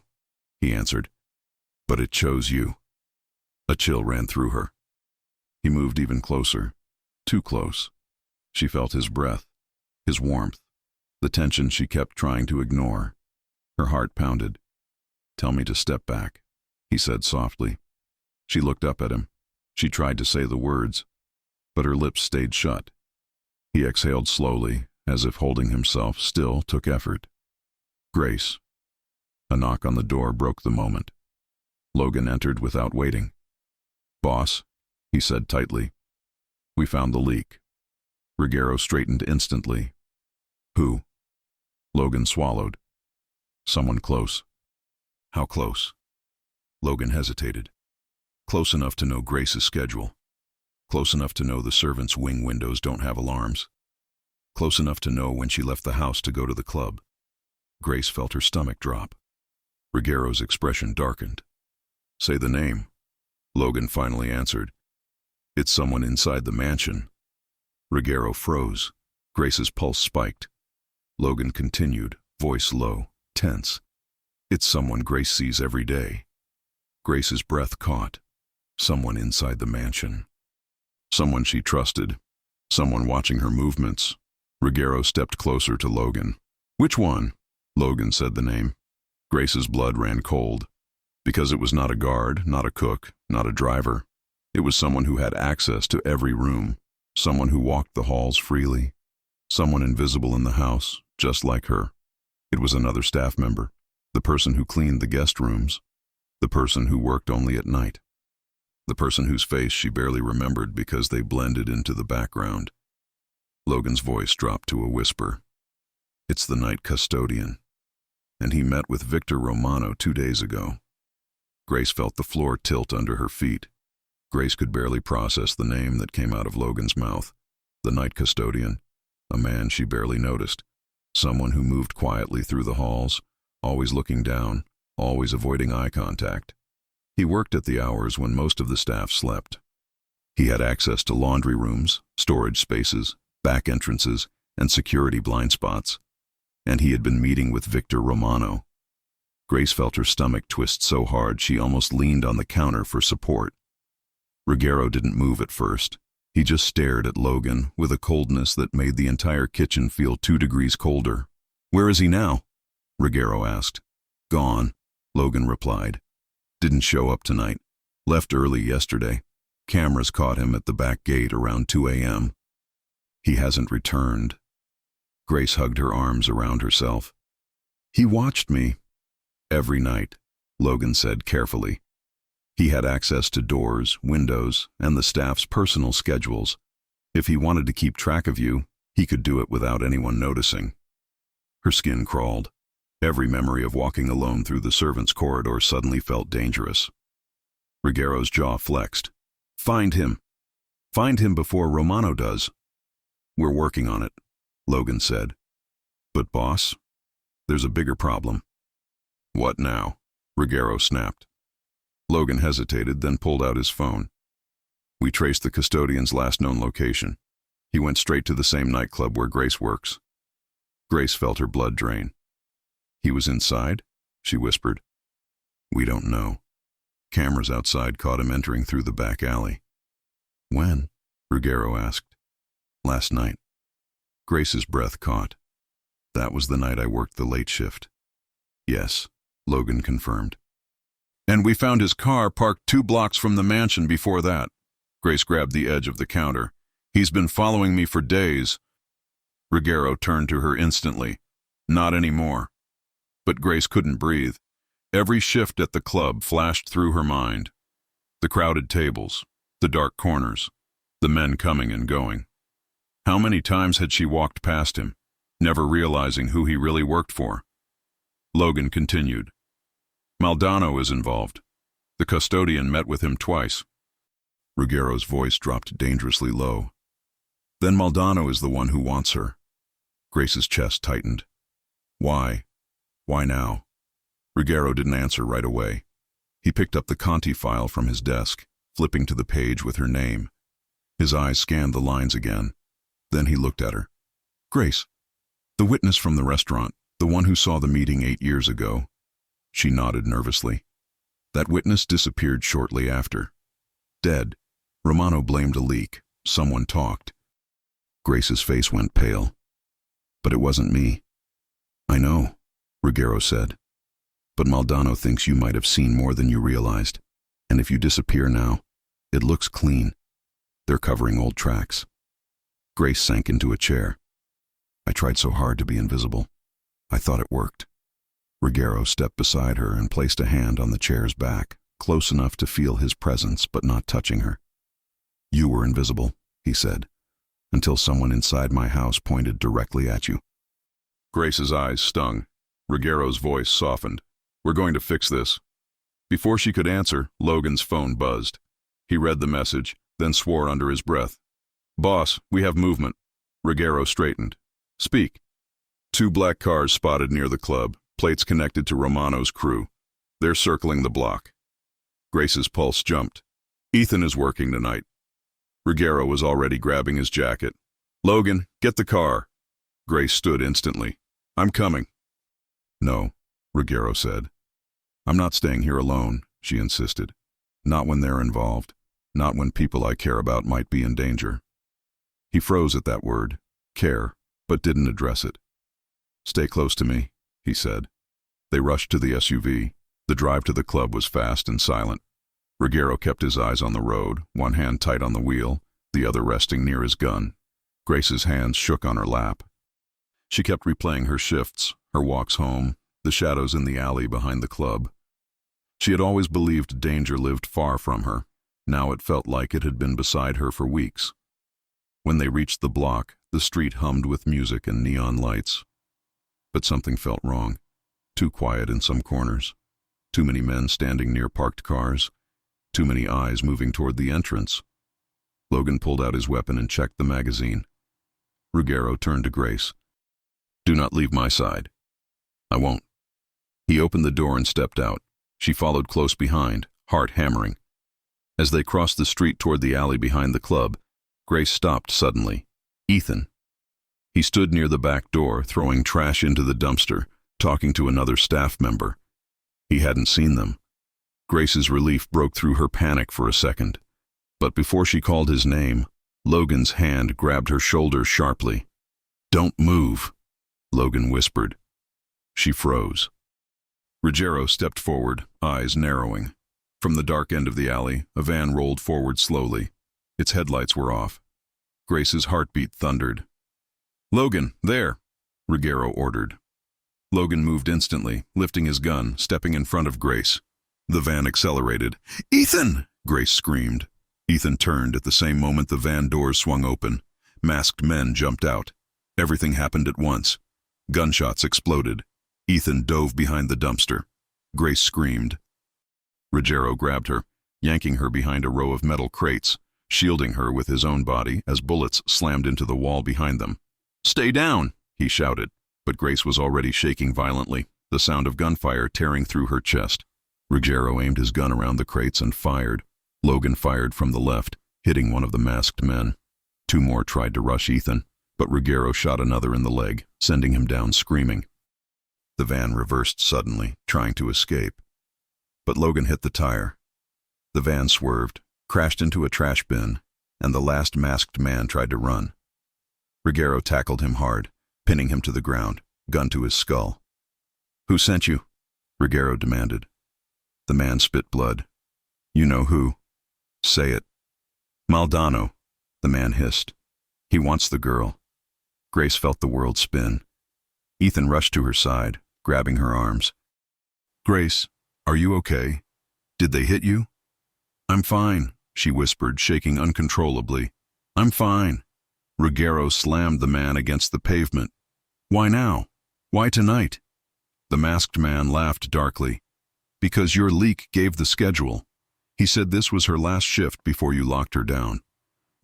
he answered. But it chose you. A chill ran through her. He moved even closer. Too close. She felt his breath, his warmth, the tension she kept trying to ignore. Her heart pounded. Tell me to step back, he said softly. She looked up at him. She tried to say the words, but her lips stayed shut. He exhaled slowly, as if holding himself still took effort. Grace. A knock on the door broke the moment. Logan entered without waiting. Boss, he said tightly. We found the leak. Ruggiero straightened instantly. Who? Logan swallowed. Someone close. How close? Logan hesitated. Close enough to know Grace's schedule. Close enough to know the servants' wing windows don't have alarms. Close enough to know when she left the house to go to the club. Grace felt her stomach drop. Ruggiero's expression darkened. Say the name. Logan finally answered. It's someone inside the mansion. Ruggiero froze. Grace's pulse spiked. Logan continued, voice low, tense. It's someone Grace sees every day. Grace's breath caught. Someone inside the mansion. Someone she trusted. Someone watching her movements. Ruggiero stepped closer to Logan. Which one? Logan said the name. Grace's blood ran cold. Because it was not a guard, not a cook, not a driver. It was someone who had access to every room. Someone who walked the halls freely. Someone invisible in the house, just like her. It was another staff member. The person who cleaned the guest rooms. The person who worked only at night. The person whose face she barely remembered because they blended into the background. Logan's voice dropped to a whisper. It's the night custodian. And he met with Victor Romano 2 days ago. Grace felt the floor tilt under her feet. Grace could barely process the name that came out of Logan's mouth. The night custodian. A man she barely noticed. Someone who moved quietly through the halls, always looking down, always avoiding eye contact. He worked at the hours when most of the staff slept. He had access to laundry rooms, storage spaces, back entrances, and security blind spots. And he had been meeting with Victor Romano. Grace felt her stomach twist so hard she almost leaned on the counter for support. Ruggiero didn't move at first. He just stared at Logan with a coldness that made the entire kitchen feel 2 degrees colder. "Where is he now?" Ruggiero asked. "Gone," Logan replied. "Didn't show up tonight. Left early yesterday. Cameras caught him at the back gate around 2 a.m. He hasn't returned." Grace hugged her arms around herself. "He watched me." "Every night," Logan said carefully. He had access to doors, windows, and the staff's personal schedules. If he wanted to keep track of you, he could do it without anyone noticing. Her skin crawled. Every memory of walking alone through the servants' corridor suddenly felt dangerous. Ruggiero's jaw flexed. "Find him. Find him before Romano does." "We're working on it," Logan said. "But boss, there's a bigger problem." "What now?" Ruggiero snapped. Logan hesitated, then pulled out his phone. "We traced the custodian's last known location. He went straight to the same nightclub where Grace works." Grace felt her blood drain. "He was inside?" she whispered. "We don't know. Cameras outside caught him entering through the back alley." "When?" Ruggiero asked. "Last night." Grace's breath caught. "That was the night I worked the late shift." "Yes," Logan confirmed. "And we found his car parked 2 blocks from the mansion before that." Grace grabbed the edge of the counter. "He's been following me for days." Ruggiero turned to her instantly. "Not anymore." But Grace couldn't breathe. Every shift at the club flashed through her mind. The crowded tables, the dark corners, the men coming and going. How many times had she walked past him, never realizing who he really worked for? Logan continued. "Maldonado is involved. The custodian met with him twice." Ruggiero's voice dropped dangerously low. "Then Maldonado is the one who wants her." Grace's chest tightened. "Why? Why now?" Ruggiero didn't answer right away. He picked up the Conti file from his desk, flipping to the page with her name. His eyes scanned the lines again. Then he looked at her. "Grace, the witness from the restaurant, the one who saw the meeting 8 years ago." She nodded nervously. "That witness disappeared shortly after. Dead. Romano blamed a leak. Someone talked." Grace's face went pale. "But it wasn't me." "I know," Ruggiero said. "But Maldonado thinks you might have seen more than you realized. And if you disappear now, it looks clean. They're covering old tracks." Grace sank into a chair. "I tried so hard to be invisible. I thought it worked." Ruggiero stepped beside her and placed a hand on the chair's back, close enough to feel his presence but not touching her. "You were invisible," he said, "until someone inside my house pointed directly at you." Grace's eyes stung. Ruggiero's voice softened. "We're going to fix this." Before she could answer, Logan's phone buzzed. He read the message, then swore under his breath. "Boss, we have movement." Ruggiero straightened. "Speak." 2 black cars spotted near the club, plates connected to Romano's crew. They're circling the block. Grace's pulse jumped. "Ethan is working tonight." Ruggiero was already grabbing his jacket. "Logan, get the car." Grace stood instantly. "I'm coming." "No," Ruggiero said. "I'm not staying here alone," she insisted. "Not when they're involved. Not when people I care about might be in danger." He froze at that word, care, but didn't address it. "Stay close to me," he said. They rushed to the SUV. The drive to the club was fast and silent. Ruggiero kept his eyes on the road, one hand tight on the wheel, the other resting near his gun. Grace's hands shook on her lap. She kept replaying her shifts, her walks home, the shadows in the alley behind the club. She had always believed danger lived far from her. Now it felt like it had been beside her for weeks. When they reached the block, the street hummed with music and neon lights. But something felt wrong. Too quiet in some corners. Too many men standing near parked cars. Too many eyes moving toward the entrance. Logan pulled out his weapon and checked the magazine. Ruggiero turned to Grace. "Do not leave my side." "I won't." He opened the door and stepped out. She followed close behind, heart hammering. As they crossed the street toward the alley behind the club, Grace stopped suddenly. Ethan. He stood near the back door, throwing trash into the dumpster, talking to another staff member. He hadn't seen them. Grace's relief broke through her panic for a second. But before she called his name, Logan's hand grabbed her shoulder sharply. "Don't move," Logan whispered. She froze. Ruggiero stepped forward, eyes narrowing. From the dark end of the alley, a van rolled forward slowly. Its headlights were off. Grace's heartbeat thundered. "Logan, there," Ruggiero ordered. Logan moved instantly, lifting his gun, stepping in front of Grace. The van accelerated. "Ethan!" Grace screamed. Ethan turned. At the same moment the van doors swung open. Masked men jumped out. Everything happened at once. Gunshots exploded. Ethan dove behind the dumpster. Grace screamed. Ruggiero grabbed her, yanking her behind a row of metal crates, shielding her with his own body as bullets slammed into the wall behind them. "Stay down!" he shouted, but Grace was already shaking violently, the sound of gunfire tearing through her chest. Ruggiero aimed his gun around the crates and fired. Logan fired from the left, hitting one of the masked men. Two more tried to rush Ethan, but Ruggiero shot another in the leg, sending him down screaming. The van reversed suddenly, trying to escape. But Logan hit the tire. The van swerved, crashed into a trash bin, and the last masked man tried to run. Ruggiero tackled him hard, pinning him to the ground, gun to his skull. "Who sent you?" Ruggiero demanded. The man spit blood. "You know who." "Say it." "Maldonado," the man hissed. "He wants the girl." Grace felt the world spin. Ethan rushed to her side, grabbing her arms. "Grace, are you okay? Did they hit you?" "I'm fine," she whispered, shaking uncontrollably. "I'm fine." Ruggiero slammed the man against the pavement. "Why now? Why tonight?" The masked man laughed darkly. "Because your leak gave the schedule. He said this was her last shift before you locked her down."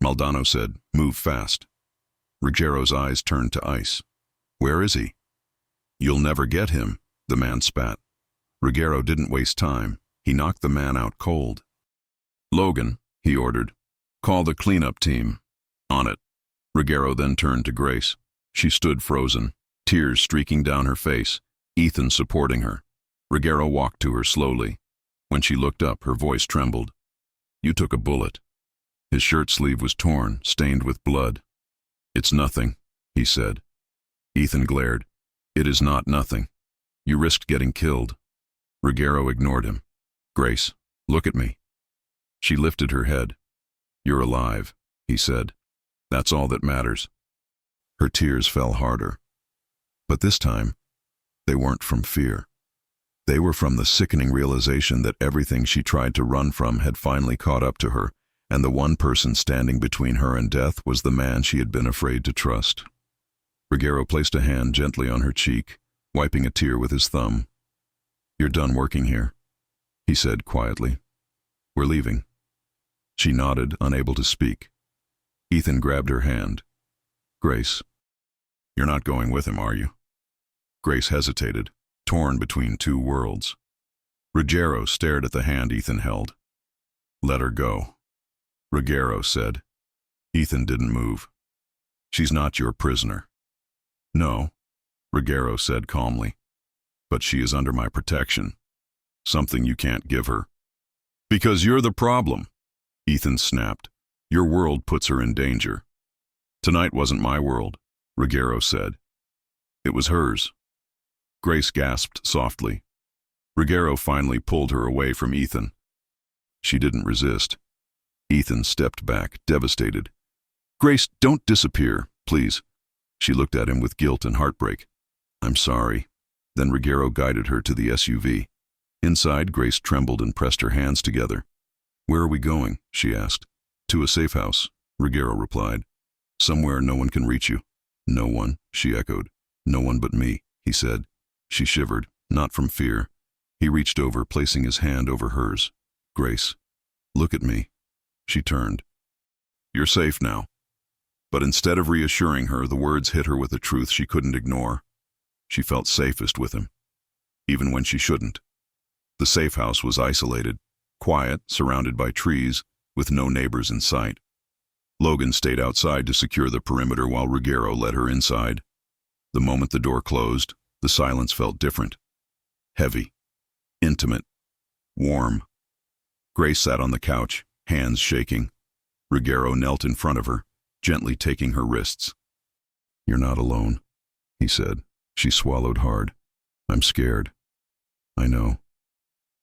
Maldonado said, "Move fast." Ruggiero's eyes turned to ice. "Where is he?" "You'll never get him," the man spat. Ruggiero didn't waste time. He knocked the man out cold. "Logan," he ordered, "call the cleanup team." "On it." Ruggiero then turned to Grace. She stood frozen, tears streaking down her face, Ethan supporting her. Ruggiero walked to her slowly. When she looked up, her voice trembled. "You took a bullet." His shirt sleeve was torn, stained with blood. "It's nothing," he said. Ethan glared. "It is not nothing. You risked getting killed." Ruggiero ignored him. "Grace, look at me." She lifted her head. "You're alive," he said. "That's all that matters." Her tears fell harder. But this time, they weren't from fear. They were from the sickening realization that everything she tried to run from had finally caught up to her, and the one person standing between her and death was the man she had been afraid to trust. Ruggiero placed a hand gently on her cheek, wiping a tear with his thumb. "You're done working here," he said quietly. "We're leaving." She nodded, unable to speak. Ethan grabbed her hand. "Grace, you're not going with him, are you?" Grace hesitated, torn between two worlds. Ruggiero stared at the hand Ethan held. "Let her go," Ruggiero said. Ethan didn't move. "She's not your prisoner." "No," Ruggiero said calmly. "But she is under my protection. Something you can't give her." "Because you're the problem," Ethan snapped. "Your world puts her in danger." "Tonight wasn't my world," Ruggiero said. "It was hers." Grace gasped softly. Ruggiero finally pulled her away from Ethan. She didn't resist. Ethan stepped back, devastated. "Grace, don't disappear, please." She looked at him with guilt and heartbreak. "I'm sorry." Then Ruggiero guided her to the SUV. Inside, Grace trembled and pressed her hands together. "Where are we going?" she asked. "To a safe house," Ruggiero replied. "Somewhere no one can reach you." "No one," she echoed. "No one but me," he said. She shivered, not from fear. He reached over, placing his hand over hers. "Grace, look at me." She turned. "You're safe now." But instead of reassuring her, the words hit her with a truth she couldn't ignore. She felt safest with him, even when she shouldn't. The safe house was isolated, quiet, surrounded by trees, with no neighbors in sight. Logan stayed outside to secure the perimeter while Ruggiero led her inside. The moment the door closed, the silence felt different. Heavy, intimate, warm. Grace sat on the couch, hands shaking. Ruggiero knelt in front of her, gently taking her wrists. "You're not alone," he said. She swallowed hard. "I'm scared." "I know."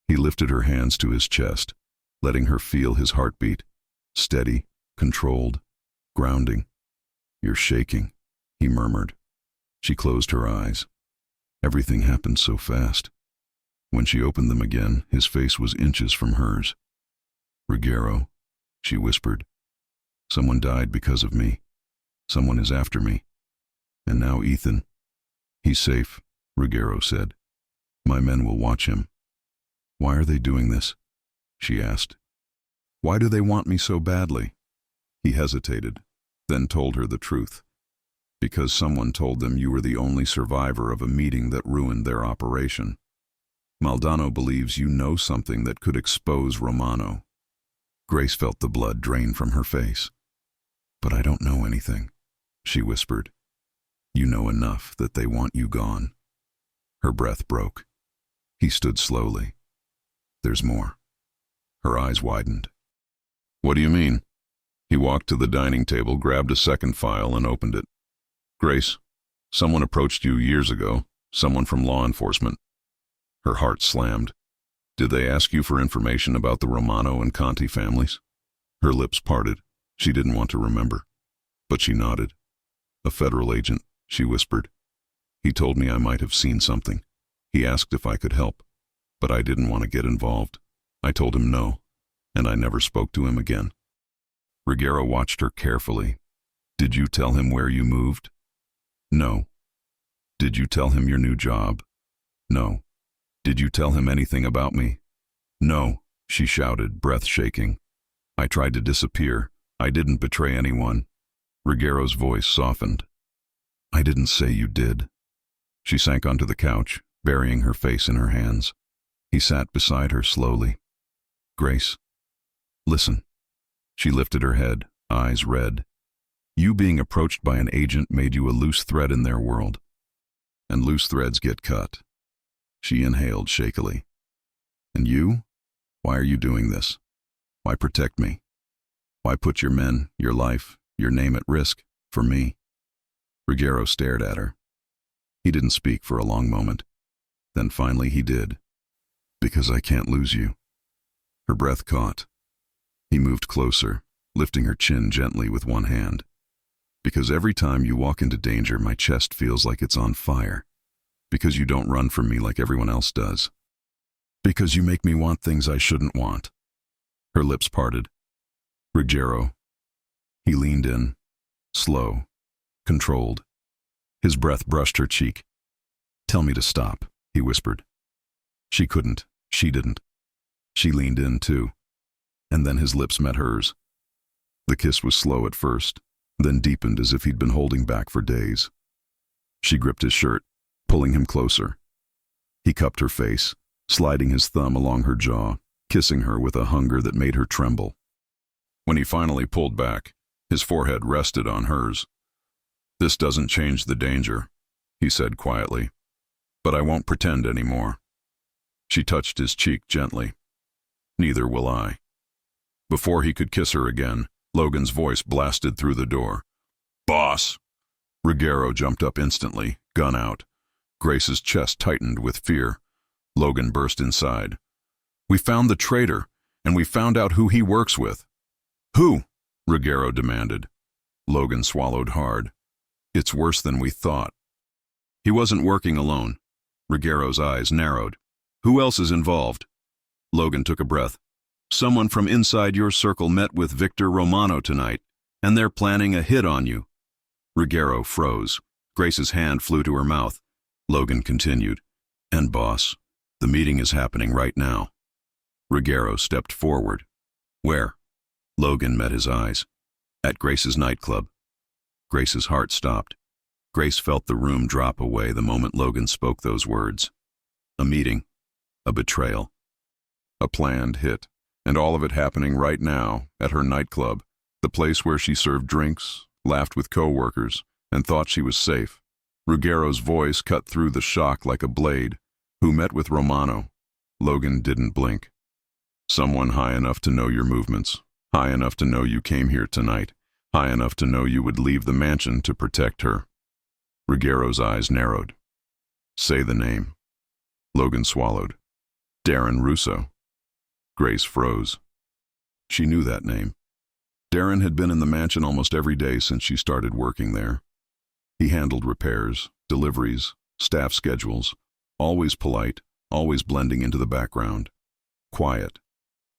He lifted her hands to his chest, letting her feel his heartbeat. Steady, controlled, grounding. "You're shaking," he murmured. She closed her eyes. Everything happened so fast. When she opened them again, his face was inches from hers. "Ruggiero," she whispered. "Someone died because of me. Someone is after me. And now Ethan." "He's safe," Ruggiero said. "My men will watch him." "Why are they doing this?" she asked. "Why do they want me so badly?" He hesitated, then told her the truth. "Because someone told them you were the only survivor of a meeting that ruined their operation. Maldonado believes you know something that could expose Romano." Grace felt the blood drain from her face. "But I don't know anything," she whispered. "You know enough that they want you gone." Her breath broke. He stood slowly. "There's more." Her eyes widened. "What do you mean?" He walked to the dining table, grabbed a second file, and opened it. "Grace, someone approached you years ago, someone from law enforcement." Her heart slammed. "Did they ask you for information about the Romano and Conti families?" Her lips parted. She didn't want to remember. But she nodded. "A federal agent," she whispered. "He told me I might have seen something. He asked if I could help, but I didn't want to get involved. I told him no, and I never spoke to him again." Ruggiero watched her carefully. "Did you tell him where you moved?" "No." "Did you tell him your new job?" "No." "Did you tell him anything about me?" "No," she shouted, breath shaking. "I tried to disappear. I didn't betray anyone." Ruggiero's voice softened. "I didn't say you did." She sank onto the couch, burying her face in her hands. He sat beside her slowly. "Grace, listen." She lifted her head, eyes red. "You being approached by an agent made you a loose thread in their world. And loose threads get cut." She inhaled shakily. "And you? Why are you doing this? Why protect me? Why put your men, your life, your name at risk, for me?" Ruggiero stared at her. He didn't speak for a long moment. Then finally he did. "Because I can't lose you." Her breath caught. He moved closer, lifting her chin gently with one hand. "Because every time you walk into danger, my chest feels like it's on fire. Because you don't run from me like everyone else does. Because you make me want things I shouldn't want." Her lips parted. "Ruggiero." He leaned in, slow, controlled. His breath brushed her cheek. "Tell me to stop," he whispered. She couldn't. She didn't. She leaned in too. And then his lips met hers. The kiss was slow at first, then deepened as if he'd been holding back for days. She gripped his shirt, pulling him closer. He cupped her face, sliding his thumb along her jaw, kissing her with a hunger that made her tremble. When he finally pulled back, his forehead rested on hers. "This doesn't change the danger," he said quietly. "But I won't pretend anymore." She touched his cheek gently. "Neither will I." Before he could kiss her again, Logan's voice blasted through the door. "Boss!" Ruggiero jumped up instantly, gun out. Grace's chest tightened with fear. Logan burst inside. "We found the traitor, and we found out who he works with." "Who?" Ruggiero demanded. Logan swallowed hard. "It's worse than we thought." He wasn't working alone. Ruggiero's eyes narrowed. "Who else is involved?" Logan took a breath. "Someone from inside your circle met with Victor Romano tonight, and they're planning a hit on you." Ruggiero froze. Grace's hand flew to her mouth. Logan continued. "And boss, the meeting is happening right now." Ruggiero stepped forward. "Where?" Logan met his eyes. "At Grace's nightclub." Grace's heart stopped. Grace felt the room drop away the moment Logan spoke those words. A meeting. A betrayal. A planned hit. And all of it happening right now, at her nightclub, the place where she served drinks, laughed with co-workers, and thought she was safe. Ruggiero's voice cut through the shock like a blade. Who met with Romano? Logan didn't blink. Someone high enough to know your movements, high enough to know you came here tonight, high enough to know you would leave the mansion to protect her. Ruggiero's eyes narrowed. Say the name. Logan swallowed. Darren Russo. Grace froze. She knew that name. Darren had been in the mansion almost every day since she started working there. He handled repairs, deliveries, staff schedules, always polite, always blending into the background. Quiet,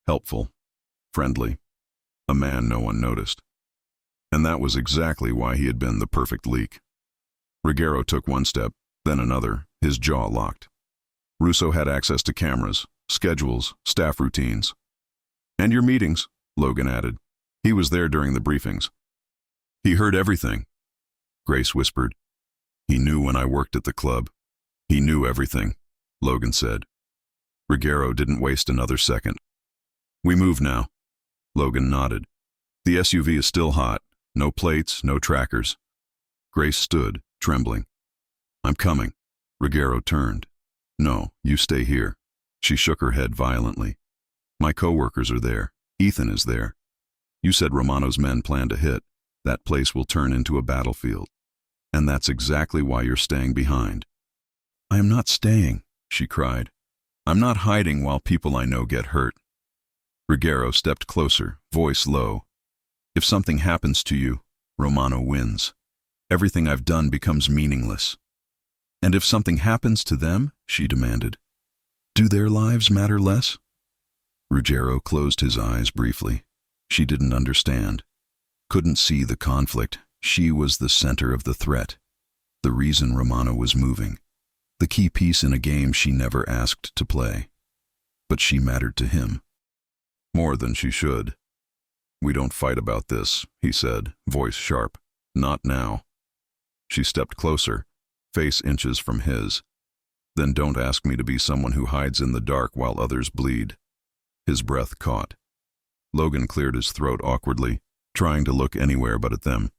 helpful, friendly, a man no one noticed. And that was exactly why he had been the perfect leak. Ruggiero took one step, then another, his jaw locked. Russo had access to cameras, schedules, staff routines. And your meetings, Logan added. He was there during the briefings. He heard everything, Grace whispered. He knew when I worked at the club. He knew everything, Logan said. Ruggiero didn't waste another second. We move now. Logan nodded. The SUV is still hot. No plates, no trackers. Grace stood, trembling. I'm coming. Ruggiero turned. No, you stay here. She shook her head violently. My co-workers are there. Ethan is there. You said Romano's men plan to hit. That place will turn into a battlefield. And that's exactly why you're staying behind. I am not staying, she cried. I'm not hiding while people I know get hurt. Ruggiero stepped closer, voice low. If something happens to you, Romano wins. Everything I've done becomes meaningless. And if something happens to them, she demanded, do their lives matter less? Ruggiero closed his eyes briefly. She didn't understand. Couldn't see the conflict. She was the center of the threat. The reason Romano was moving. The key piece in a game she never asked to play. But she mattered to him. More than she should. We don't fight about this, he said, voice sharp. Not now. She stepped closer, face inches from his. Then don't ask me to be someone who hides in the dark while others bleed. His breath caught. Logan cleared his throat awkwardly, trying to look anywhere but at them.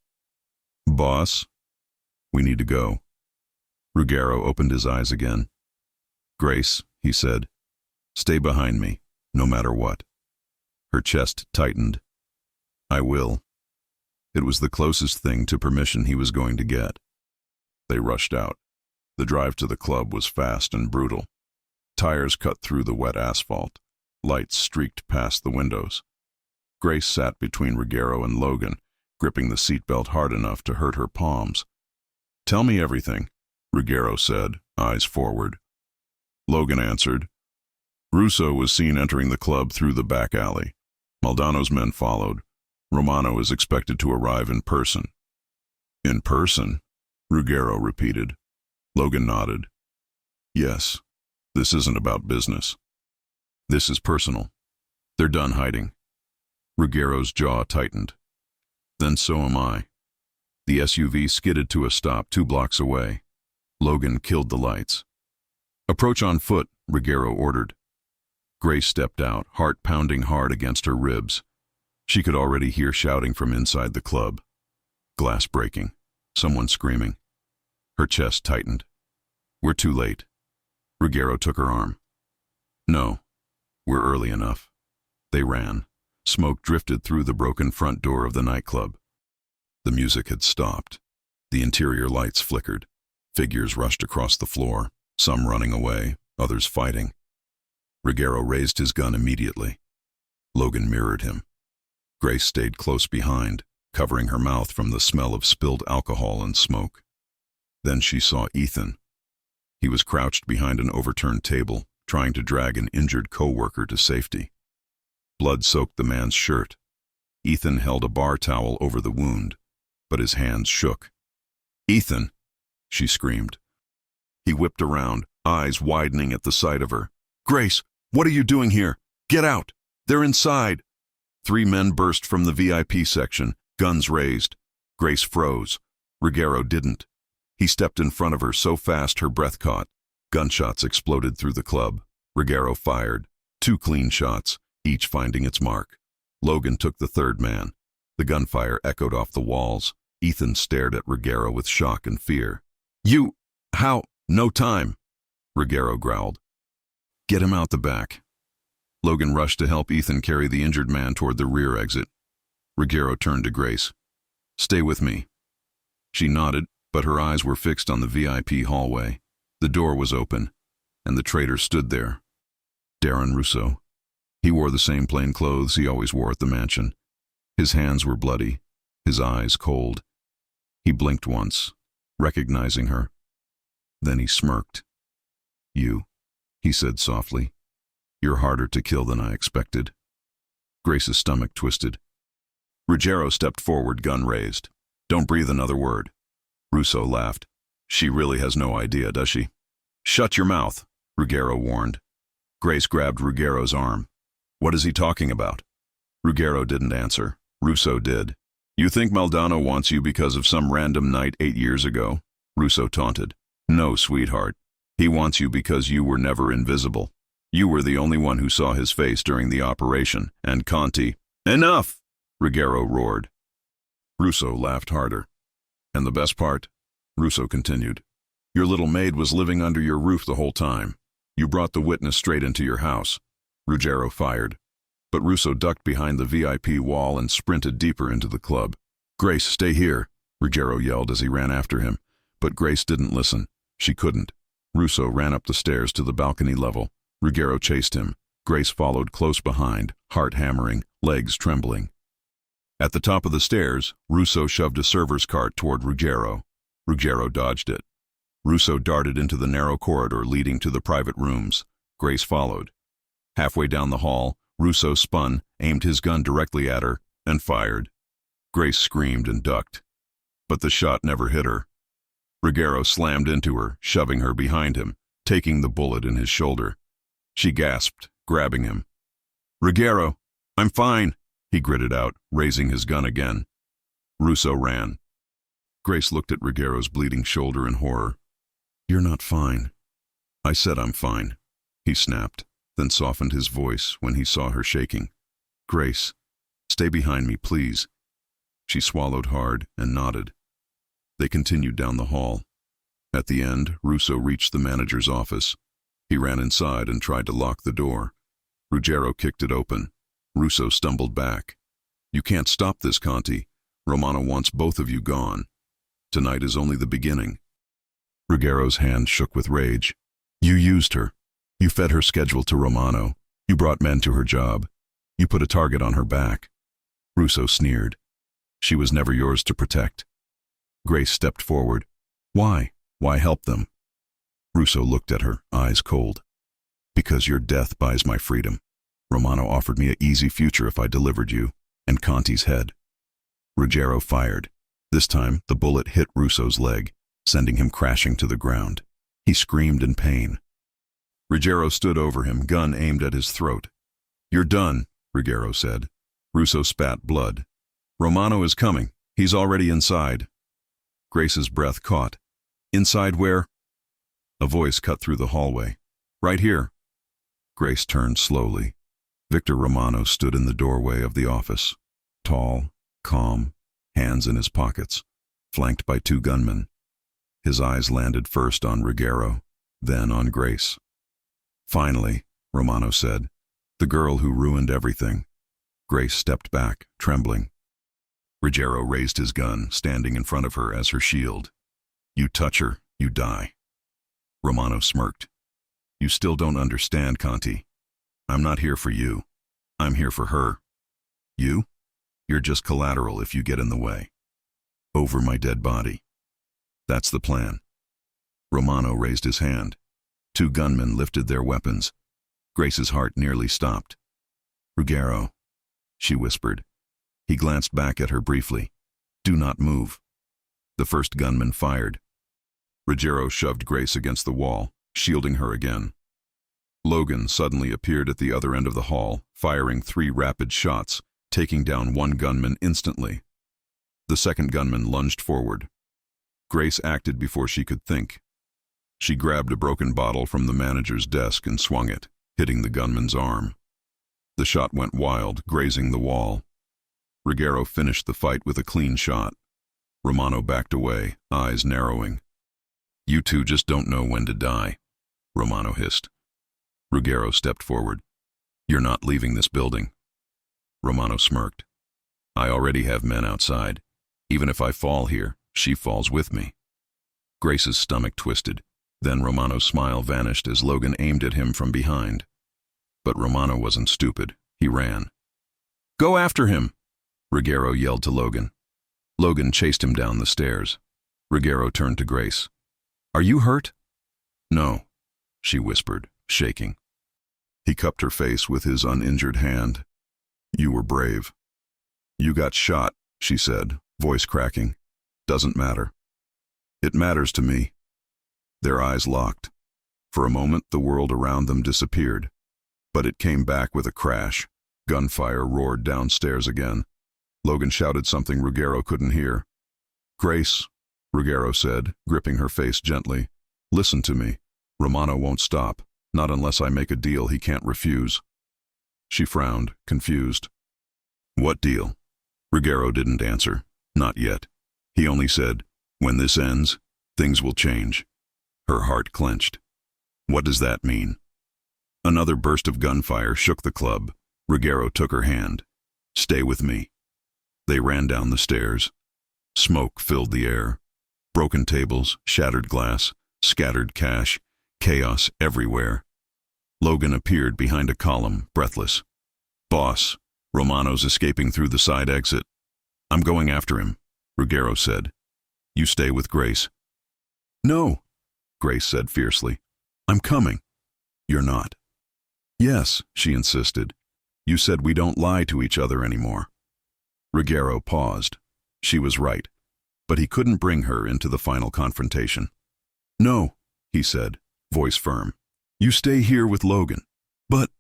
Boss? We need to go. Ruggiero opened his eyes again. Grace, he said, stay behind me, no matter what. Her chest tightened. I will. It was the closest thing to permission he was going to get. They rushed out. The drive to the club was fast and brutal. Tires cut through the wet asphalt. Lights streaked past the windows. Grace sat between Ruggiero and Logan, gripping the seatbelt hard enough to hurt her palms. Tell me everything, Ruggiero said, eyes forward. Logan answered. Russo was seen entering the club through the back alley. Maldano's men followed. Romano is expected to arrive in person. In person? Ruggiero repeated. Logan nodded. Yes, this isn't about business. This is personal. They're done hiding. Ruggiero's jaw tightened. Then so am I. The SUV skidded to a stop 2 blocks away. Logan killed the lights. Approach on foot, Ruggiero ordered. Grace stepped out, heart pounding hard against her ribs. She could already hear shouting from inside the club. Glass breaking. Someone screaming. Her chest tightened. We're too late. Ruggiero took her arm. No, we're early enough. They ran. Smoke drifted through the broken front door of the nightclub. The music had stopped. The interior lights flickered. Figures rushed across the floor, some running away, others fighting. Ruggiero raised his gun immediately. Logan mirrored him. Grace stayed close behind, covering her mouth from the smell of spilled alcohol and smoke. Then she saw Ethan. He was crouched behind an overturned table, trying to drag an injured co-worker to safety. Blood soaked the man's shirt. Ethan held a bar towel over the wound, but his hands shook. Ethan, she screamed. He whipped around, eyes widening at the sight of her. Grace, what are you doing here? Get out! They're inside! 3 men burst from the VIP section, guns raised. Grace froze. Ruggiero didn't. He stepped in front of her so fast her breath caught. Gunshots exploded through the club. Ruggiero fired. 2 clean shots. each finding its mark. Logan took the third man. The gunfire echoed off the walls. Ethan stared at Ruggiero with shock and fear. "You... how... no time," Ruggiero growled. "Get him out the back." Logan rushed to help Ethan carry the injured man toward the rear exit. Ruggiero turned to Grace. "Stay with me." She nodded, but her eyes were fixed on the VIP hallway. The door was open, and the traitor stood there. Darren Russo. He wore the same plain clothes he always wore at the mansion. His hands were bloody, his eyes cold. He blinked once, recognizing her. Then he smirked. "You," he said softly. "You're harder to kill than I expected." Grace's stomach twisted. Ruggiero stepped forward, gun raised. "Don't breathe another word." Russo laughed. "She really has no idea, does she?" "Shut your mouth," Ruggiero warned. Grace grabbed Ruggiero's arm. "What is he talking about?" Ruggiero didn't answer. Russo did. "You think Maldonado wants you because of some random night 8 years ago?" Russo taunted. "No, sweetheart. He wants you because you were never invisible. You were the only one who saw his face during the operation, and Conti—" "Enough!" Ruggiero roared. Russo laughed harder. "And the best part," Russo continued, "your little maid was living under your roof the whole time. You brought the witness straight into your house." Ruggiero fired, but Russo ducked behind the VIP wall and sprinted deeper into the club. "Grace, stay here," Ruggiero yelled as he ran after him, but Grace didn't listen. She couldn't. Russo ran up the stairs to the balcony level. Ruggiero chased him. Grace followed close behind, heart hammering, legs trembling. At the top of the stairs, Russo shoved a server's cart toward Ruggiero. Ruggiero dodged it. Russo darted into the narrow corridor leading to the private rooms. Grace followed. Halfway down the hall, Russo spun, aimed his gun directly at her, and fired. Grace screamed and ducked, but the shot never hit her. Ruggiero slammed into her, shoving her behind him, taking the bullet in his shoulder. She gasped, grabbing him. "Ruggiero, I'm fine," he gritted out, raising his gun again. Russo ran. Grace looked at Ruggiero's bleeding shoulder in horror. "You're not fine." "I said I'm fine," he snapped, then softened his voice when he saw her shaking. "Grace, stay behind me, please." She swallowed hard and nodded. They continued down the hall. At the end, Russo reached the manager's office. He ran inside and tried to lock the door. Ruggiero kicked it open. Russo stumbled back. "You can't stop this, Conti. Romano wants both of you gone. Tonight is only the beginning." Ruggiero's hand shook with rage. "You used her. You fed her schedule to Romano. You brought men to her job. You put a target on her back." Russo sneered. "She was never yours to protect." Grace stepped forward. "Why? Why help them?" Russo looked at her, eyes cold. "Because your death buys my freedom. Romano offered me an easy future if I delivered you, and Conti's head." Ruggiero fired. This time, the bullet hit Russo's leg, sending him crashing to the ground. He screamed in pain. Ruggiero stood over him, gun aimed at his throat. "You're done," Ruggiero said. Russo spat blood. "Romano is coming. He's already inside." Grace's breath caught. "Inside where?" A voice cut through the hallway. "Right here." Grace turned slowly. Victor Romano stood in the doorway of the office. Tall, calm, hands in his pockets, flanked by 2 gunmen. His eyes landed first on Ruggiero, then on Grace. "Finally," Romano said, "the girl who ruined everything." Grace stepped back, trembling. Ruggiero raised his gun, standing in front of her as her shield. "You touch her, you die." Romano smirked. "You still don't understand, Conti. I'm not here for you. I'm here for her. You? You're just collateral if you get in the way. Over my dead body. That's the plan." Romano raised his hand. 2 gunmen lifted their weapons. Grace's heart nearly stopped. "Ruggiero," she whispered. He glanced back at her briefly. "Do not move." The first gunman fired. Ruggiero shoved Grace against the wall, shielding her again. Logan suddenly appeared at the other end of the hall, firing 3 rapid shots, taking down 1 gunman instantly. The second gunman lunged forward. Grace acted before she could think. She grabbed a broken bottle from the manager's desk and swung it, hitting the gunman's arm. The shot went wild, grazing the wall. Ruggiero finished the fight with a clean shot. Romano backed away, eyes narrowing. "You two just don't know when to die," Romano hissed. Ruggiero stepped forward. "You're not leaving this building." Romano smirked. "I already have men outside. Even if I fall here, she falls with me." Grace's stomach twisted. Then Romano's smile vanished as Logan aimed at him from behind. But Romano wasn't stupid. He ran. "Go after him!" Ruggiero yelled to Logan. Logan chased him down the stairs. Ruggiero turned to Grace. "Are you hurt?" "No," she whispered, shaking. He cupped her face with his uninjured hand. "You were brave." "You got shot," she said, voice cracking. "Doesn't matter." "It matters to me." Their eyes locked. For a moment, the world around them disappeared. But it came back with a crash. Gunfire roared downstairs again. Logan shouted something Ruggiero couldn't hear. "Grace," Ruggiero said, gripping her face gently. "Listen to me. Romano won't stop. Not unless I make a deal he can't refuse." She frowned, confused. "What deal?" Ruggiero didn't answer. Not yet. He only said, "When this ends, things will change." Her heart clenched. "What does that mean?" Another burst of gunfire shook the club. Ruggiero took her hand. "Stay with me." They ran down the stairs. Smoke filled the air. Broken tables, shattered glass, scattered cash, chaos everywhere. Logan appeared behind a column, breathless. "Boss, Romano's escaping through the side exit." "I'm going after him," Ruggiero said. "You stay with Grace." "No," Grace said fiercely. "I'm coming." "You're not." "Yes," she insisted. "You said we don't lie to each other anymore." Ruggiero paused. She was right. But he couldn't bring her into the final confrontation. "No," he said, voice firm. "You stay here with Logan." "But—"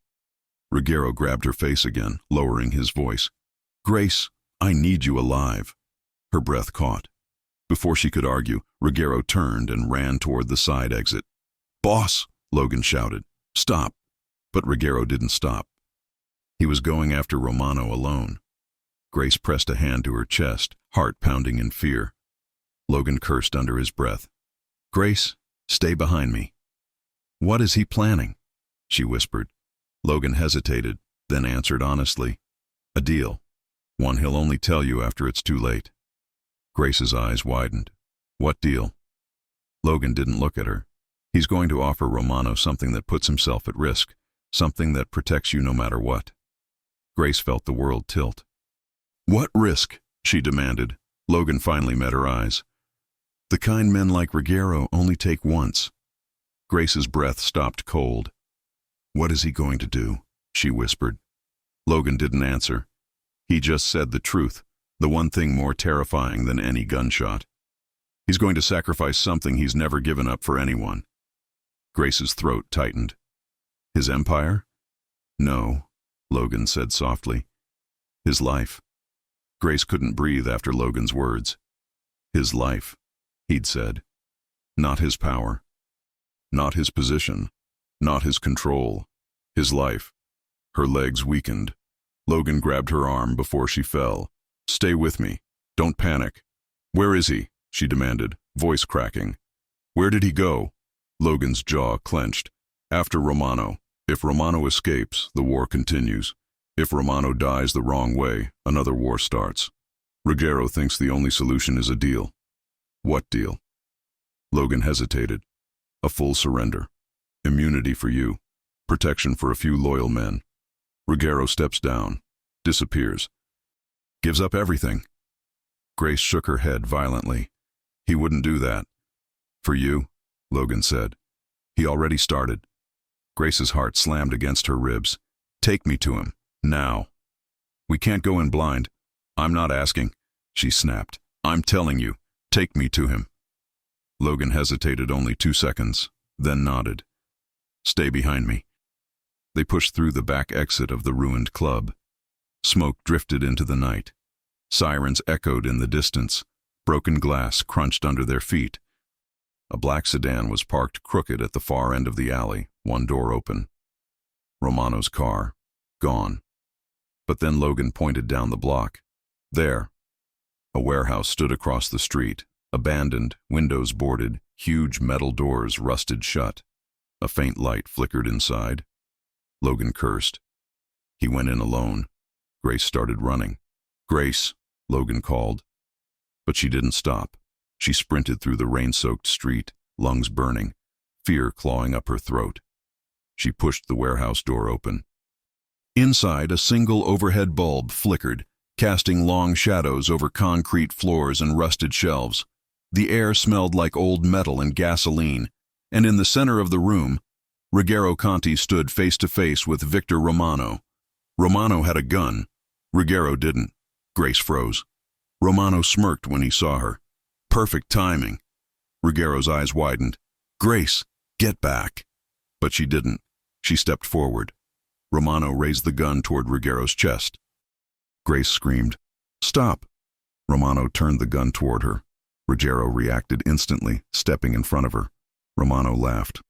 Ruggiero grabbed her face again, lowering his voice. "Grace, I need you alive." Her breath caught. Before she could argue, Ruggiero turned and ran toward the side exit. "Boss!" Logan shouted. "Stop!" But Ruggiero didn't stop. He was going after Romano alone. Grace pressed a hand to her chest, heart pounding in fear. Logan cursed under his breath. "Grace, stay behind me." "What is he planning?" she whispered. Logan hesitated, then answered honestly. "A deal. One he'll only tell you after it's too late." Grace's eyes widened. "What deal?" Logan didn't look at her. "He's going to offer Romano something that puts himself at risk, something that protects you no matter what." Grace felt the world tilt. "What risk?" she demanded. Logan finally met her eyes. "The kind men like Ruggiero only take once." Grace's breath stopped cold. "What is he going to do?" she whispered. Logan didn't answer. He just said the truth, the one thing more terrifying than any gunshot. He's going to sacrifice something he's never given up for anyone. Grace's throat tightened. "His empire?" "No," Logan said softly. "His life." Grace couldn't breathe after Logan's words. "His life," he'd said. "Not his power. Not his position. Not his control. His life." Her legs weakened. Logan grabbed her arm before she fell. "Stay with me. Don't panic." "Where is he?" she demanded, voice cracking. "Where did he go?" Logan's jaw clenched. "After Romano. If Romano escapes, the war continues. If Romano dies the wrong way, another war starts. Ruggiero thinks the only solution is a deal." "What deal?" Logan hesitated. "A full surrender. Immunity for you. Protection for a few loyal men. Ruggiero steps down. Disappears. Gives up everything." Grace shook her head violently. "He wouldn't do that." "For you," Logan said. "He already started." Grace's heart slammed against her ribs. "Take me to him. Now." "We can't go in blind." "I'm not asking," she snapped. "I'm telling you. Take me to him." Logan hesitated only 2 seconds, then nodded. "Stay behind me." They pushed through the back exit of the ruined club. Smoke drifted into the night. Sirens echoed in the distance. Broken glass crunched under their feet. A black sedan was parked crooked at the far end of the alley, one door open. Romano's car. Gone. But then Logan pointed down the block. There. A warehouse stood across the street, abandoned, windows boarded, huge metal doors rusted shut. A faint light flickered inside. Logan cursed. He went in alone. Grace started running. "Grace," Logan called. But she didn't stop. She sprinted through the rain-soaked street, lungs burning, fear clawing up her throat. She pushed the warehouse door open. Inside, a single overhead bulb flickered, casting long shadows over concrete floors and rusted shelves. The air smelled like old metal and gasoline, and in the center of the room, Ruggero Conti stood face to face with Victor Romano. Romano had a gun. Ruggero didn't. Grace froze. Romano smirked when he saw her. Perfect timing. Ruggero's eyes widened. "Grace, get back." But she didn't. She stepped forward. Romano raised the gun toward Ruggero's chest. Grace screamed, "Stop!" Romano turned the gun toward her. Ruggero reacted instantly, stepping in front of her. Romano laughed.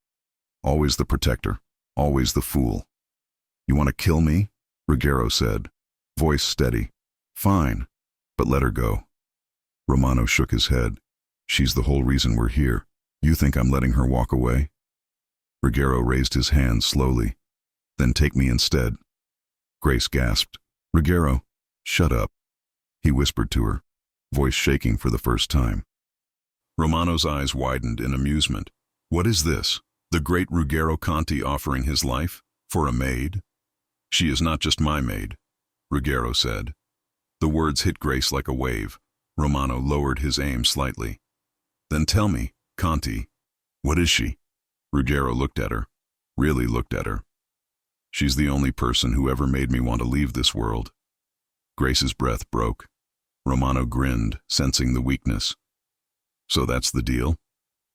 "Always the protector, always the fool." "You want to kill me?" Ruggero said, voice steady. "Fine, but let her go." Romano shook his head. "She's the whole reason we're here. You think I'm letting her walk away?" Ruggero raised his hand slowly. "Then take me instead." Grace gasped. "Ruggero, shut up," he whispered to her, voice shaking for the first time. Romano's eyes widened in amusement. "What is this? The great Ruggero Conti offering his life? For a maid?" "She is not just my maid," Ruggero said. The words hit Grace like a wave. Romano lowered his aim slightly. "Then tell me, Conti, what is she?" Ruggero looked at her, really looked at her. "She's the only person who ever made me want to leave this world." Grace's breath broke. Romano grinned, sensing the weakness. "So that's the deal?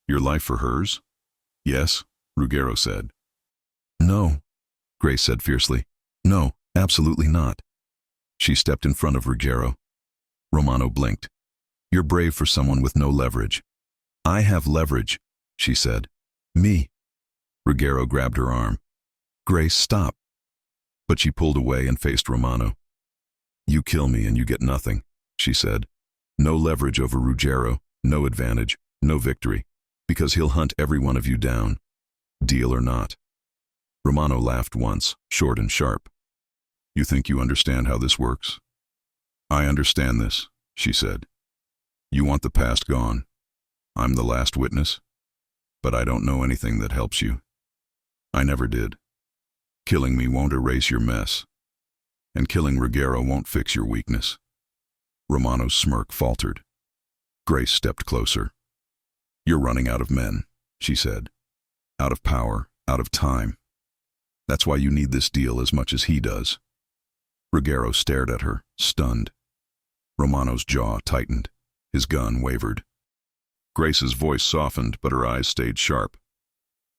Your life for hers?" "Yes," Ruggero said. "No," Grace said fiercely. "No, absolutely not." She stepped in front of Ruggero. Romano blinked. "You're brave for someone with no leverage." "I have leverage," she said. "Me." Ruggero grabbed her arm. "Grace, stop." But she pulled away and faced Romano. "You kill me and you get nothing," she said. "No leverage over Ruggero, no advantage, no victory, because he'll hunt every one of you down. Deal or not?" Romano laughed once, short and sharp. "You think you understand how this works?" "I understand this," she said. "You want the past gone. I'm the last witness. But I don't know anything that helps you. I never did. Killing me won't erase your mess. And killing Ruggero won't fix your weakness." Romano's smirk faltered. Grace stepped closer. "You're running out of men," she said. "Out of power, out of time. That's why you need this deal as much as he does." Ruggero stared at her, stunned. Romano's jaw tightened. His gun wavered. Grace's voice softened, but her eyes stayed sharp.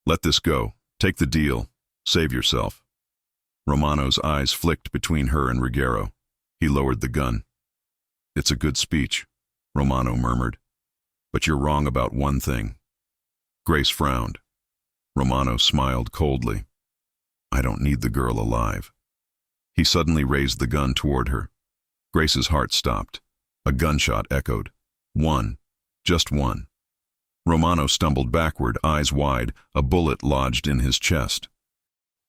"Let this go. Take the deal. Save yourself." Romano's eyes flicked between her and Ruggero. He lowered the gun. "It's a good speech," Romano murmured. "But you're wrong about one thing." Grace frowned. Romano smiled coldly. "I don't need the girl alive." He suddenly raised the gun toward her. Grace's heart stopped. A gunshot echoed. One. Just one. Romano stumbled backward, eyes wide, a bullet lodged in his chest.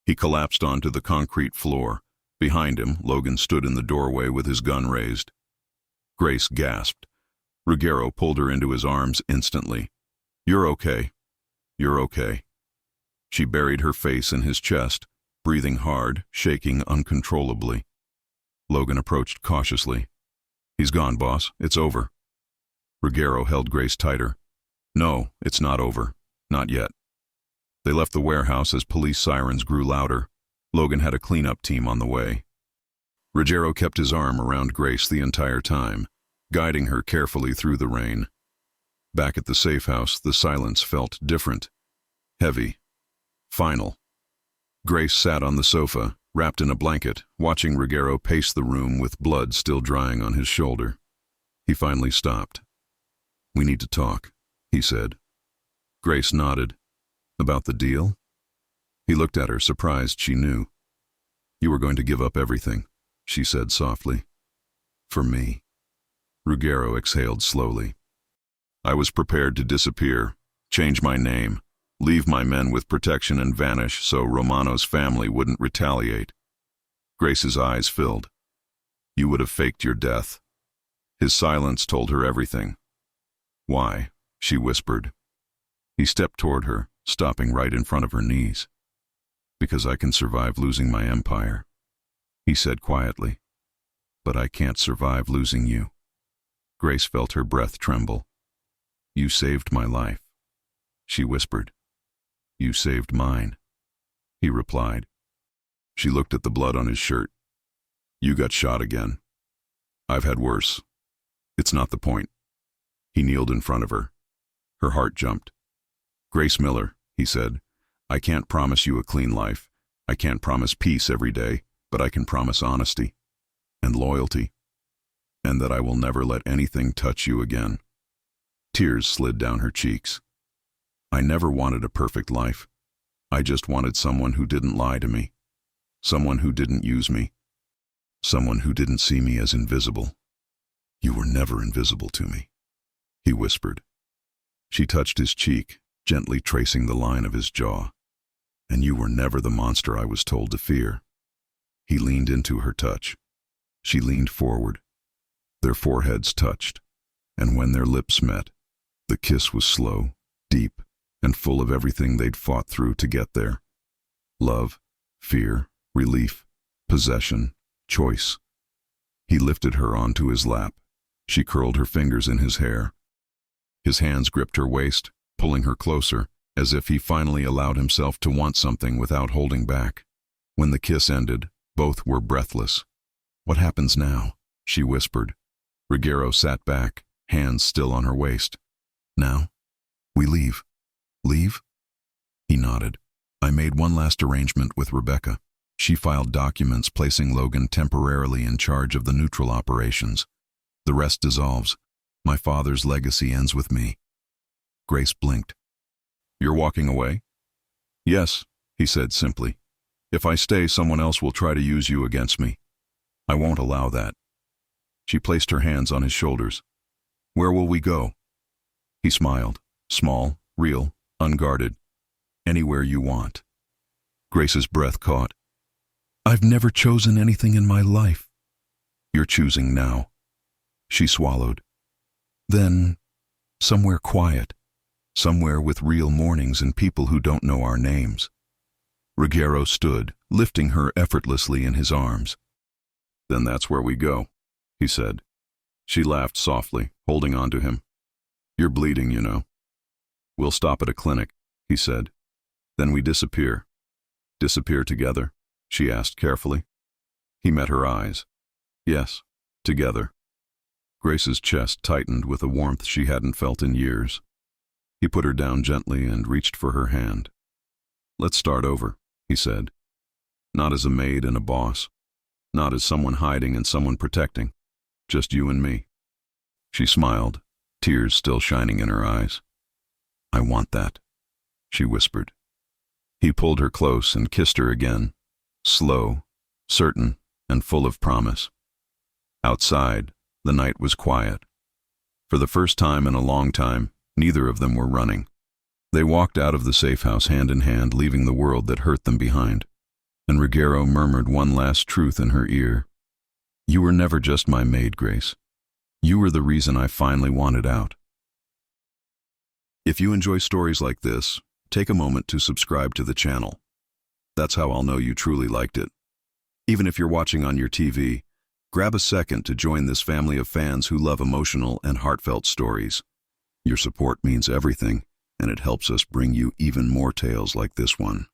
He collapsed onto the concrete floor. Behind him, Logan stood in the doorway with his gun raised. Grace gasped. Ruggero pulled her into his arms instantly. "You're okay. You're okay." She buried her face in his chest, breathing hard, shaking uncontrollably. Logan approached cautiously. "He's gone, boss. It's over." Ruggero held Grace tighter. "No, it's not over. Not yet." They left the warehouse as police sirens grew louder. Logan had a cleanup team on the way. Ruggero kept his arm around Grace the entire time, guiding her carefully through the rain. Back at the safe house, the silence felt different. Heavy. Final. Grace sat on the sofa, wrapped in a blanket, watching Ruggero pace the room with blood still drying on his shoulder. He finally stopped. "We need to talk," he said. Grace nodded. "About the deal?" He looked at her, surprised she knew. You were going to give up everything, she said softly. For me. Ruggiero exhaled slowly. I was prepared to disappear, change my name, leave my men with protection and vanish so Romano's family wouldn't retaliate. Grace's eyes filled. You would have faked your death. His silence told her everything. Why? She whispered. He stepped toward her, stopping right in front of her knees. Because I can survive losing my empire, he said quietly. But I can't survive losing you. Grace felt her breath tremble. You saved my life, she whispered. You saved mine, he replied. She looked at the blood on his shirt. You got shot again. I've had worse. It's not the point. He kneeled in front of her. Her heart jumped. Grace Miller, he said, I can't promise you a clean life. I can't promise peace every day, but I can promise honesty and loyalty, and that I will never let anything touch you again. Tears slid down her cheeks. I never wanted a perfect life. I just wanted someone who didn't lie to me, someone who didn't use me, someone who didn't see me as invisible. You were never invisible to me, he whispered. She touched his cheek, gently tracing the line of his jaw. And you were never the monster I was told to fear. He leaned into her touch. She leaned forward. Their foreheads touched, and when their lips met, the kiss was slow, deep, and full of everything they'd fought through to get there. Love, fear, relief, possession, choice. He lifted her onto his lap. She curled her fingers in his hair. His hands gripped her waist, pulling her closer, as if he finally allowed himself to want something without holding back. When the kiss ended, both were breathless. What happens now? She whispered. Ruggiero sat back, hands still on her waist. Now? We leave. Leave? He nodded. I made one last arrangement with Rebecca. She filed documents placing Logan temporarily in charge of the neutral operations. The rest dissolves. My father's legacy ends with me. Grace blinked. You're walking away? Yes, he said simply. If I stay, someone else will try to use you against me. I won't allow that. She placed her hands on his shoulders. Where will we go? He smiled, small, real, unguarded. Anywhere you want. Grace's breath caught. I've never chosen anything in my life. You're choosing now. She swallowed. Then, somewhere quiet. Somewhere with real mornings and people who don't know our names. Ruggiero stood, lifting her effortlessly in his arms. Then that's where we go, he said. She laughed softly, holding on to him. You're bleeding, you know. We'll stop at a clinic, he said. Then we disappear. Disappear together? She asked carefully. He met her eyes. Yes, together. Grace's chest tightened with a warmth she hadn't felt in years. He put her down gently and reached for her hand. Let's start over, he said. Not as a maid and a boss. Not as someone hiding and someone protecting. Just you and me. She smiled, tears still shining in her eyes. I want that, she whispered. He pulled her close and kissed her again, slow, certain, and full of promise. Outside, the night was quiet. For the first time in a long time, neither of them were running. They walked out of the safe house hand in hand, leaving the world that hurt them behind. And Ruggiero murmured one last truth in her ear. You were never just my maid, Grace. You were the reason I finally wanted out. If you enjoy stories like this, take a moment to subscribe to the channel. That's how I'll know you truly liked it. Even if you're watching on your TV, grab a second to join this family of fans who love emotional and heartfelt stories. Your support means everything, and it helps us bring you even more tales like this one.